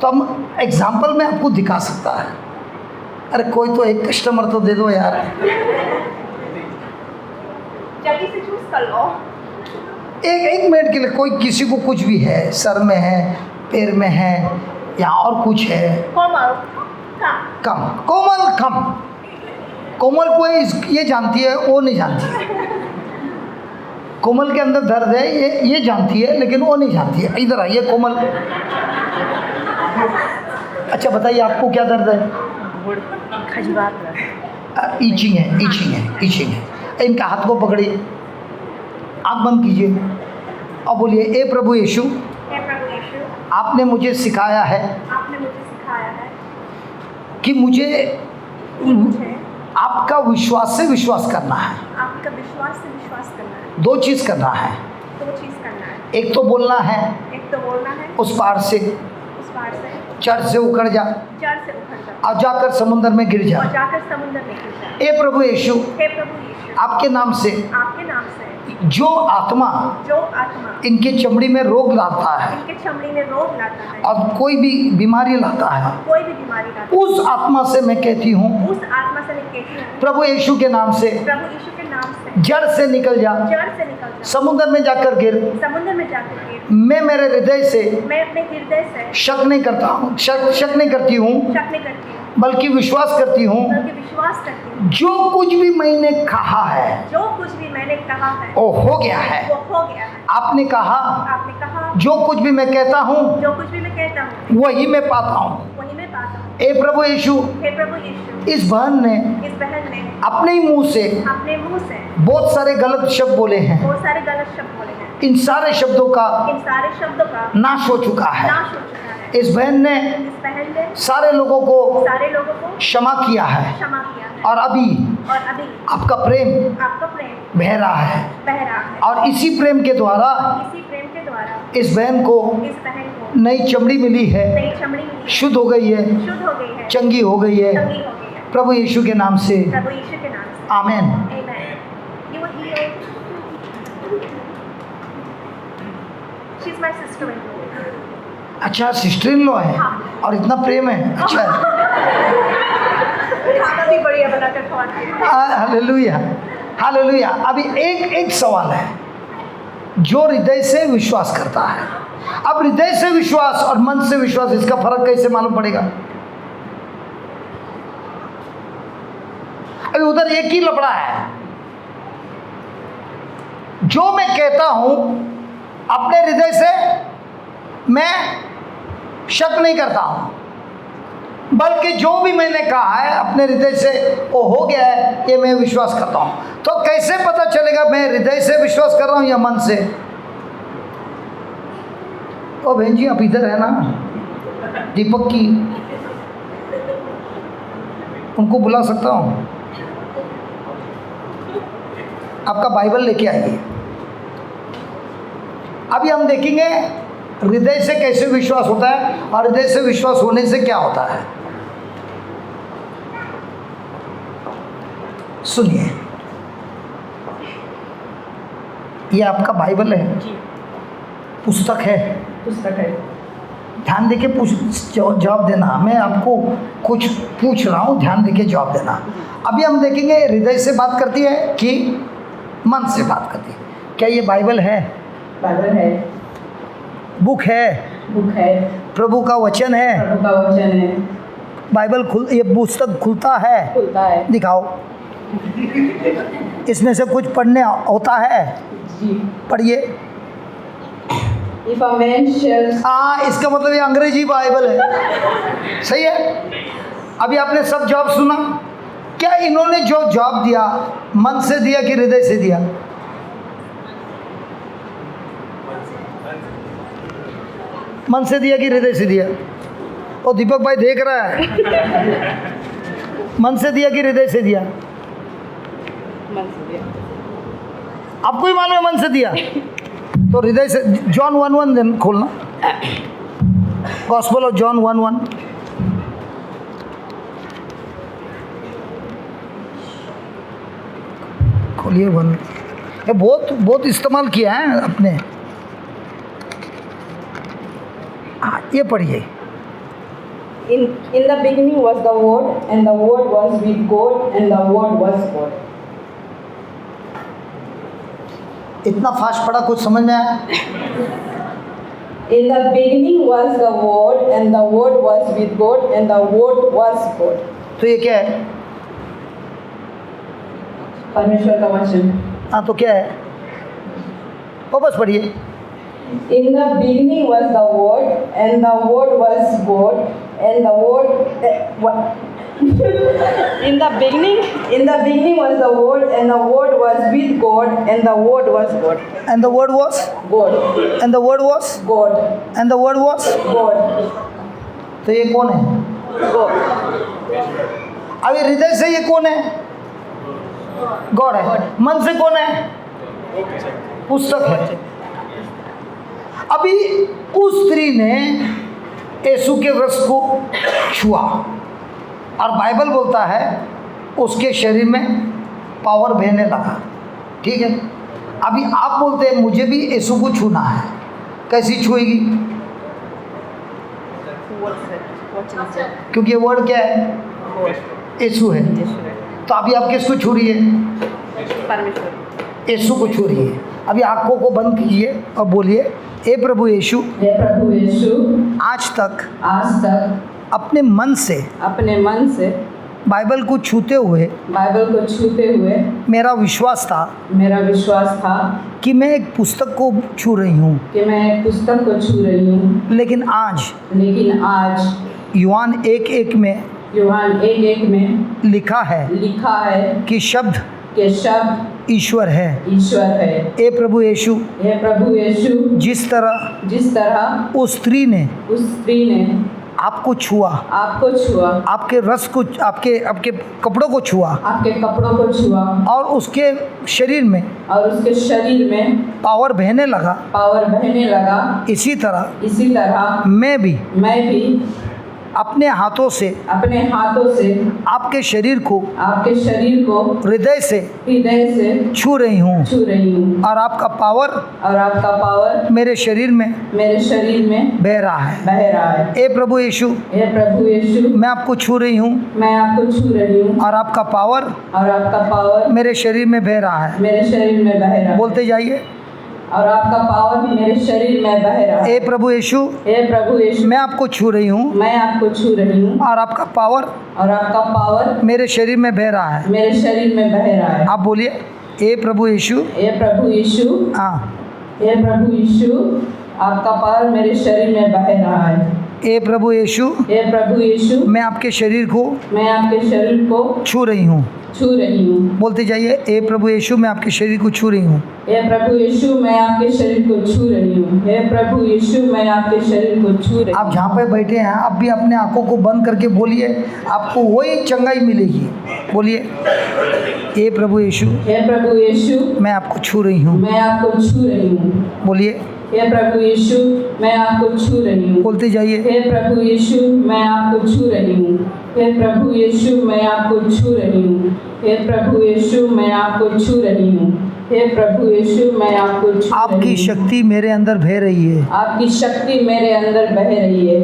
तो हम एग्जाम्पल में आपको दिखा सकता है। अरे कोई तो एक कस्टमर तो दे दो यार। जल्दी से चूज कर लो। एक मिनट के लिए, कोई किसी को कुछ भी है, सर में है, पैर में है, या और कुछ है। कोमल का कम, कोमल कम, कोमल को ये जानती है, वो नहीं जानती है। कोमल के अंदर दर्द है, ये जानती है, लेकिन वो नहीं जानती है। इधर आइए कोमल। अच्छा बताइए, आपको क्या दर्द है? खजूरात ईचिंग है, ईचिंग है, ईचिंग है। इनका हाथ को पकड़िए, आँख बंद कीजिए और बोलिए, ए प्रभु यीशु, हे प्रभु यीशु, आपने मुझे सिखाया है आपने मुझे सिखाया है कि मुझे कि मुझे आपका विश्वास से विश्वास करना है। आपका विश्वास से विश्वास करना है। दो चीज़ करना है। दो चीज़ करना है। एक तो बोलना है, एक तो बोलना है, उस पार से, उस पार से चढ़ से उखड़ जा जड़ से उखड़ जा और जाकर समुद्र में गिर जा। और जाकर समुद्र में गिर जा। ए प्रभु यीशु, हे प्रभु यीशु, आपके नाम से आपके नाम से जो आत्मा जो आत्मा इनके चमड़ी में रोग लाता है इनके चमड़ी में रोग लाता है और कोई भी बीमारी लाता है, कोई भी बीमारी लाता है, उस आत्मा से मैं कहती हूँ, उस आत्मा से मैं कहती हूँ, प्रभु यीशु के नाम से प्रभु यीशु के नाम से जड़ से निकल जा, जड़ से निकल जा, समुद्र में जाकर गिर। समुद्र में जाकर गिर। मैं मेरे हृदय से मैं अपने हृदय से शक नहीं करता हूँ, शक नहीं करती हूँ, शक नहीं करती हूँ, बल्कि विश्वास करती हूँ, बल्कि विश्वास करती हूँ, जो कुछ भी मैंने कहा है जो कुछ भी मैंने कहा है वो हो गया है। वो हो गया है। आपने कहा, आपने कहा, जो कुछ भी मैं कहता हूँ जो कुछ भी मैं कहता हूँ वही मैं पाता हूँ। वही मैं पाता हूँ। ए प्रभु यीशु, हे प्रभु यीशु, इस बहन ने इस बहन ने अपने ही मुंह से अपने मुंह से बहुत सारे गलत शब्द बोले हैं। बहुत सारे गलत शब्द बोले हैं। इन सारे शब्दों का इन सारे शब्दों का नाश हो चुका है। नाश हो चुका है। इस बहन ने इस बहन ने सारे लोगों को सारे लोगों को क्षमा किया है क्षमा किया है और अभी और अभी आपका प्रेम आपका प्रेम बह रहा है बह रहा है और इसी प्रेम के द्वारा इसी प्रेम के द्वारा इस बहन को इस बहन को नई चमड़ी मिली है, नई चमड़ी मिली, शुद्ध हो गई है, शुद्ध हो गई है, चंगी हो गई है, चंगी हो गई है, प्रभु यीशु के नाम से, प्रभु यीशु के नाम से। आमेन। Amen. You were healed. She's my sister-in-law. अच्छा, सिस्टर इन लॉ है हाँ। और इतना प्रेम है। अच्छा, खाना भी बढ़िया बनाकर खवाती है। Hallelujah, hallelujah. अभी एक सवाल है, जो हृदय से विश्वास करता है। अब हृदय से विश्वास और मन से विश्वास, इसका फर्क कैसे मालूम पड़ेगा? अभी उधर एक ही लफड़ा है। जो मैं कहता हूं अपने हृदय से, मैं शक नहीं करता हूं, बल्कि जो भी मैंने कहा है अपने हृदय से वो हो गया है, ये मैं विश्वास करता हूं। तो कैसे पता चलेगा मैं हृदय से विश्वास कर रहा हूं या मन से? ओ बहन जी, आप इधर है ना, दीपक की, उनको बुला सकता हूं? आपका बाइबल लेके आइए। अभी हम देखेंगे हृदय से कैसे विश्वास होता है और हृदय से विश्वास होने से क्या होता है। सुनिए, ये आपका बाइबल है, जी, पुस्तक है, पुस्तक है। ध्यान देके जवाब देना। मैं आपको कुछ पूछ रहा हूँ, ध्यान देके जवाब देना। अभी हम देखेंगे हृदय से बात करती है कि मन से बात करती है। क्या ये बाइबल है? बाइबल है, बुक है, बुक है, प्रभु का वचन है। प्रभु का वचन है, बाइबल ये पुस्तक खुलता है, खुलता है, दिखाओ। इसमें से कुछ पढ़ने होता है? जी। पढ़िए। If a man shall हाँ, इसका मतलब ये अंग्रेजी बाइबल है। सही है। अभी आपने सब जवाब सुना। क्या इन्होंने जो जवाब दिया मन से दिया कि हृदय से दिया? मन से दिया कि हृदय से दिया? ओ दीपक भाई देख रहा है। मन से दिया कि हृदय से दिया? मन से दिया। आपको ही मालूम है मन से दिया तो हृदय से। जॉन 1:1 दिन खोलना, गॉस्पेल ऑफ जॉन 1:1। खोलिए 1। ये बहुत इस्तेमाल किया है अपने। हाँ, ये पढ़िए। In the beginning was the Word, and the Word was with God, and the Word was God. इतना फास्ट पढ़ा, कुछ समझ में आया? In the beginning was the Word, and the Word was with God, and the Word was God. तो ये क्या है? परमेश्वर का वचन। हाँ, तो क्या है? वापस पढ़िए। In the beginning was the Word, and the Word was God, and the Word. In the beginning was the Word, and the Word was with God, and the Word was God. And the word was? God. And the word was? God. And the word was? God. तो ये कौन है? God. अभी हृदय से ये कौन है? गॉड है। मन से कौन है? पुस्तक है। अभी उस स्त्री ने यीशु के रस को छुआ और बाइबल बोलता है उसके शरीर में पावर बहने लगा। ठीक है। अभी आप बोलते हैं मुझे भी यीशु को छूना है, कैसी छुएगी? क्योंकि ये वर्ड क्या है? यीशु है। तो अभी आप किसको छू रही है? परमेश्वर। यीशु को छू रही है। अभी आंखों को बंद कीजिए और बोलिए, हे प्रभु यीशु, हे प्रभु यीशु, आज तक अपने मन से बाइबल को छूते हुए मेरा विश्वास था कि मैं एक पुस्तक को छू रही हूँ, लेकिन आज यूहान 1:1 में लिखा है कि शब्द ईश्वर है। हे प्रभु यीशु, जिस तरह उस स्त्री ने आपको छुआ, आपके रस को, आपके कपड़ों को छुआ और उसके शरीर में पावर बहने लगा, इसी तरह मैं भी अपने हाथों से आपके शरीर को हृदय से छू रही हूँ और आपका पावर मेरे शरीर में बह रहा है। हे प्रभु यीशु, मैं आपको छू रही हूँ और आपका पावर मेरे शरीर में बह रहा है। बोलते जाइए। और आपका पावर मेरे शरीर में बह रहा है। हे प्रभु यीशु, मैं आपको छू रही हूँ और आपका पावर मेरे शरीर में बह रहा है। आप बोलिए, हे प्रभु यीशु, हाँ, हे प्रभु यीशु, आपका पावर मेरे शरीर में बह रहा है। हे प्रभु यीशु, मैं आपके शरीर को छू रही हूँ। बोलते जाइए, हे प्रभु यीशु, मैं आपके शरीर को छू रही हूँ। हे प्रभु यीशु, मैं आपके शरीर को छू रही हूँ। हे प्रभु यीशु, मैं आपके शरीर को छू रही हूँ। आप जहाँ पे बैठे हैं आप भी अपने आंखों को बंद करके बोलिए, आपको वही चंगाई मिलेगी। बोलिए, हे प्रभु यीशु, मैं आपको छू रही हूँ। बोलिए, हे प्रभु यीशु, मैं आपको छू रही हूँ। बोलते जाइए। हे प्रभु यीशु, मैं आपको छू रही हूँ। हे प्रभु यीशु, मैं आपको छू रही हूँ। हे प्रभु यीशु, मैं आपको छू रही हूँ। हे प्रभु यीशु, मैं आपको छू रही हूँ। आपकी शक्ति मेरे अंदर बह रही है। आपकी शक्ति मेरे अंदर बह रही है।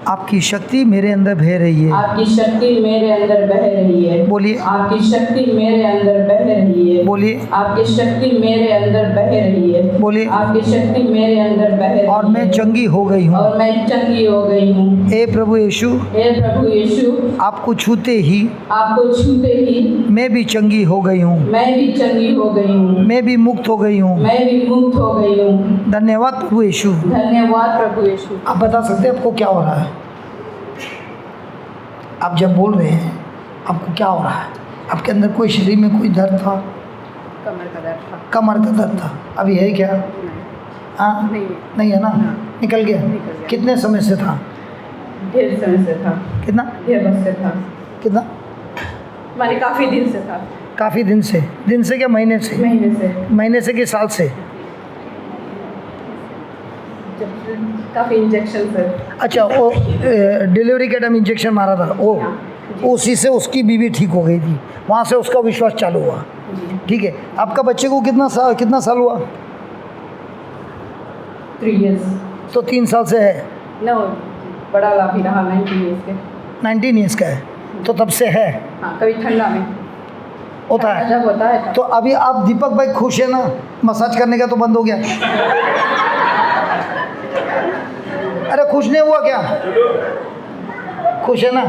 आपकी शक्ति मेरे अंदर बह रही है। आपकी शक्ति मेरे अंदर बह रही है। बोलिए। आपकी शक्ति मेरे अंदर बह रही है। बोलिए। आपकी शक्ति मेरे अंदर बह रही है। बोलिए। आपकी शक्ति मेरे अंदर बह रही है। और मैं चंगी हो गई हूँ। और मैं चंगी हो गई हूँ। हे प्रभु यीशु, हे प्रभु यीशु, आपको छूते ही आपको छूते ही मैं भी चंगी हो गई हूँ। मैं भी चंगी हो गई हूँ। मैं भी मुक्त हो गई हूँ। मैं भी मुक्त हो गई हूँ। धन्यवाद प्रभु यीशु। धन्यवाद प्रभु यीशु। आप बता सकते हैं आपको क्या हो रहा है? आप जब बोल रहे हैं आपको क्या हो रहा है? आपके अंदर कोई शरीर में कोई दर्द था? कमर का दर्द था। कमर का दर्द था। अभी है क्या? हाँ, नहीं है ना? निकल गया? कितने समय से था? ढेर समय से था। कितना? ढेर वक्त से था। कितना? माने काफी दिन से था। काफ़ी दिन से। दिन से क्या महीने से? महीने से। महीने से कि साल से? काफी इंजेक्शन से। अच्छा, वो डिलीवरी के टाइम इंजेक्शन मारा था वो, उसी से उसकी बीवी ठीक हो गई थी, वहाँ से उसका विश्वास चालू हुआ। ठीक है। आपका बच्चे को कितना साल हुआ? 3 years। तो 3 साल से है। नो, बड़ा लाभ ही रहा 19 years के। 19 ईयर्स का है तो तब से है। हाँ, कभी ठंडा में होता है। जब होता है तो अभी आप दीपक भाई खुश है ना? मसाज करने का तो बंद हो गया। अरे खुश नहीं हुआ क्या? खुश है ना?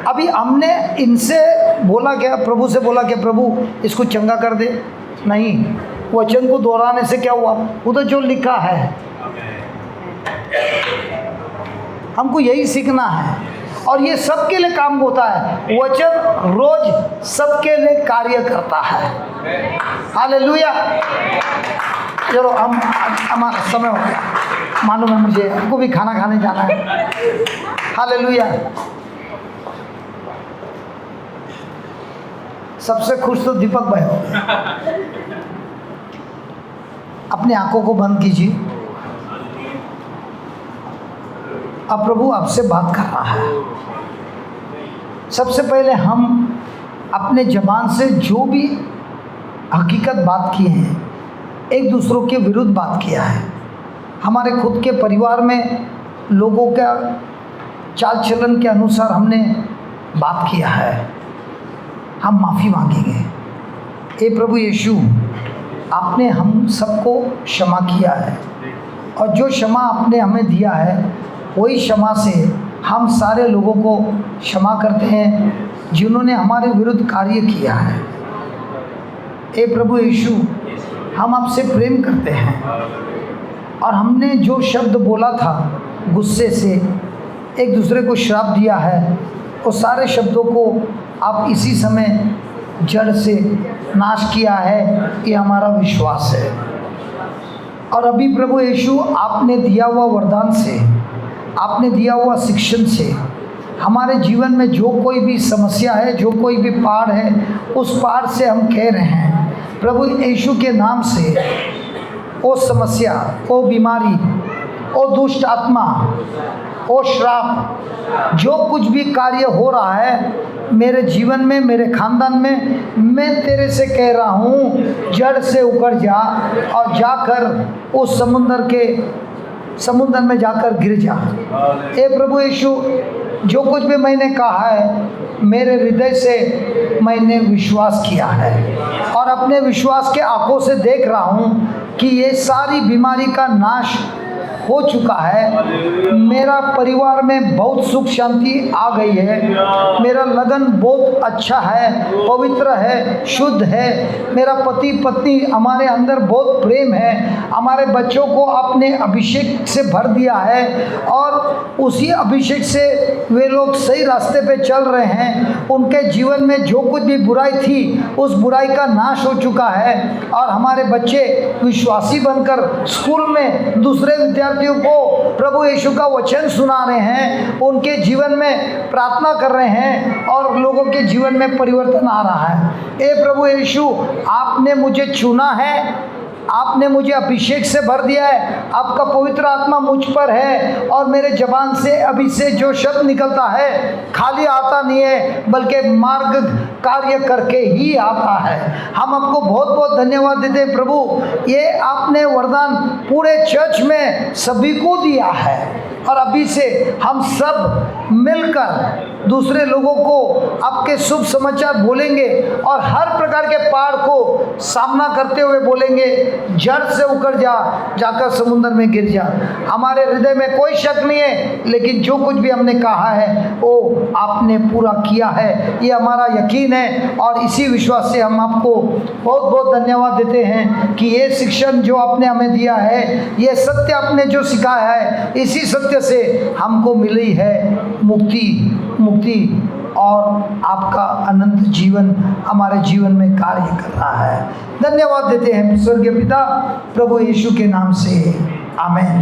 अभी हमने इनसे बोला क्या? प्रभु से बोला क्या प्रभु इसको चंगा कर दे? नहीं, वचन को दोहराने से क्या हुआ? उधर जो लिखा है हमको यही सीखना है, और ये सबके लिए काम होता है। वचन रोज सबके लिए कार्य करता है। हालेलुया। चलो हमारा समय हो गया, मालूम है मुझे, हमको भी खाना खाने जाना है। हालेलुया। सबसे खुश तो दीपक भाई हो गए। अपनी आंखों को बंद कीजिए। अब प्रभु आपसे बात कर रहा है। सबसे पहले हम अपने ज़बान से जो भी हकीकत बात किए हैं, एक दूसरों के विरुद्ध बात किया है, हमारे खुद के परिवार में लोगों का चाल चलन के अनुसार हमने बात किया है, हम माफ़ी मांगेंगे। हे प्रभु यीशु, आपने हम सबको क्षमा किया है, और जो क्षमा आपने हमें दिया है वही क्षमा से हम सारे लोगों को क्षमा करते हैं जिन्होंने हमारे विरुद्ध कार्य किया है। हे प्रभु यीशु, हम आपसे प्रेम करते हैं, और हमने जो शब्द बोला था गुस्से से, एक दूसरे को श्राप दिया है, वो सारे शब्दों को आप इसी समय जड़ से नाश किया है। ये हमारा विश्वास है। और अभी प्रभु यीशु, आपने दिया हुआ वरदान से, आपने दिया हुआ शिक्षण से, हमारे जीवन में जो कोई भी समस्या है, जो कोई भी पहाड़ है, उस पहाड़ से हम कह रहे हैं प्रभु यीशु के नाम से, वो समस्या, वो बीमारी, वो दुष्ट आत्मा, वो श्राप, जो कुछ भी कार्य हो रहा है मेरे जीवन में, मेरे खानदान में, मैं तेरे से कह रहा हूँ जड़ से उखड़ जा, और जाकर उस समुद्र में जाकर गिर जा। हे प्रभु यीशु, जो कुछ भी मैंने कहा है मेरे हृदय से मैंने विश्वास किया है, और अपने विश्वास के आंखों से देख रहा हूँ कि ये सारी बीमारी का नाश हो चुका है। मेरा परिवार में बहुत सुख शांति आ गई है। मेरा लगन बहुत अच्छा है, पवित्र है, शुद्ध है। मेरा पति पत्नी, हमारे अंदर बहुत प्रेम है। हमारे बच्चों को आपने अभिषेक से भर दिया है, और उसी अभिषेक से वे लोग सही रास्ते पे चल रहे हैं। उनके जीवन में जो कुछ भी बुराई थी, उस बुराई का नाश हो चुका है, और हमारे बच्चे विश्वासी बनकर स्कूल में दूसरे विद्यार्थियों को प्रभु यीशु का वचन सुना रहे हैं, उनके जीवन में प्रार्थना कर रहे हैं, और लोगों के जीवन में परिवर्तन आ रहा है। हे प्रभु यीशु, आपने मुझे चुना है, आपने मुझे अभिषेक से भर दिया है, आपका पवित्र आत्मा मुझ पर है, और मेरे ज़बान से अभी से जो शब्द निकलता है खाली आता नहीं है, बल्कि मार्ग कार्य करके ही आता है। हम आपको बहुत बहुत धन्यवाद देते हैं प्रभु। ये आपने वरदान पूरे चर्च में सभी को दिया है, और अभी से हम सब मिलकर दूसरे लोगों को आपके शुभ समाचार बोलेंगे और हर प्रकार के पहाड़ को सामना करते हुए बोलेंगे, जड़ से उखड़ जा, जाकर समुद्र में गिर जा। हमारे हृदय में कोई शक नहीं है, लेकिन जो कुछ भी हमने कहा है वो आपने पूरा किया है, ये हमारा यकीन है। और इसी विश्वास से हम आपको बहुत बहुत धन्यवाद देते हैं कि ये शिक्षण जो आपने हमें दिया है, ये सत्य आपने जो सिखाया है, इसी सत्य से हमको मिली है मुक्ति और आपका अनंत जीवन हमारे जीवन में कार्य कर रहा है। धन्यवाद देते हैं स्वर्गीय पिता प्रभु यीशु के नाम से, आमीन।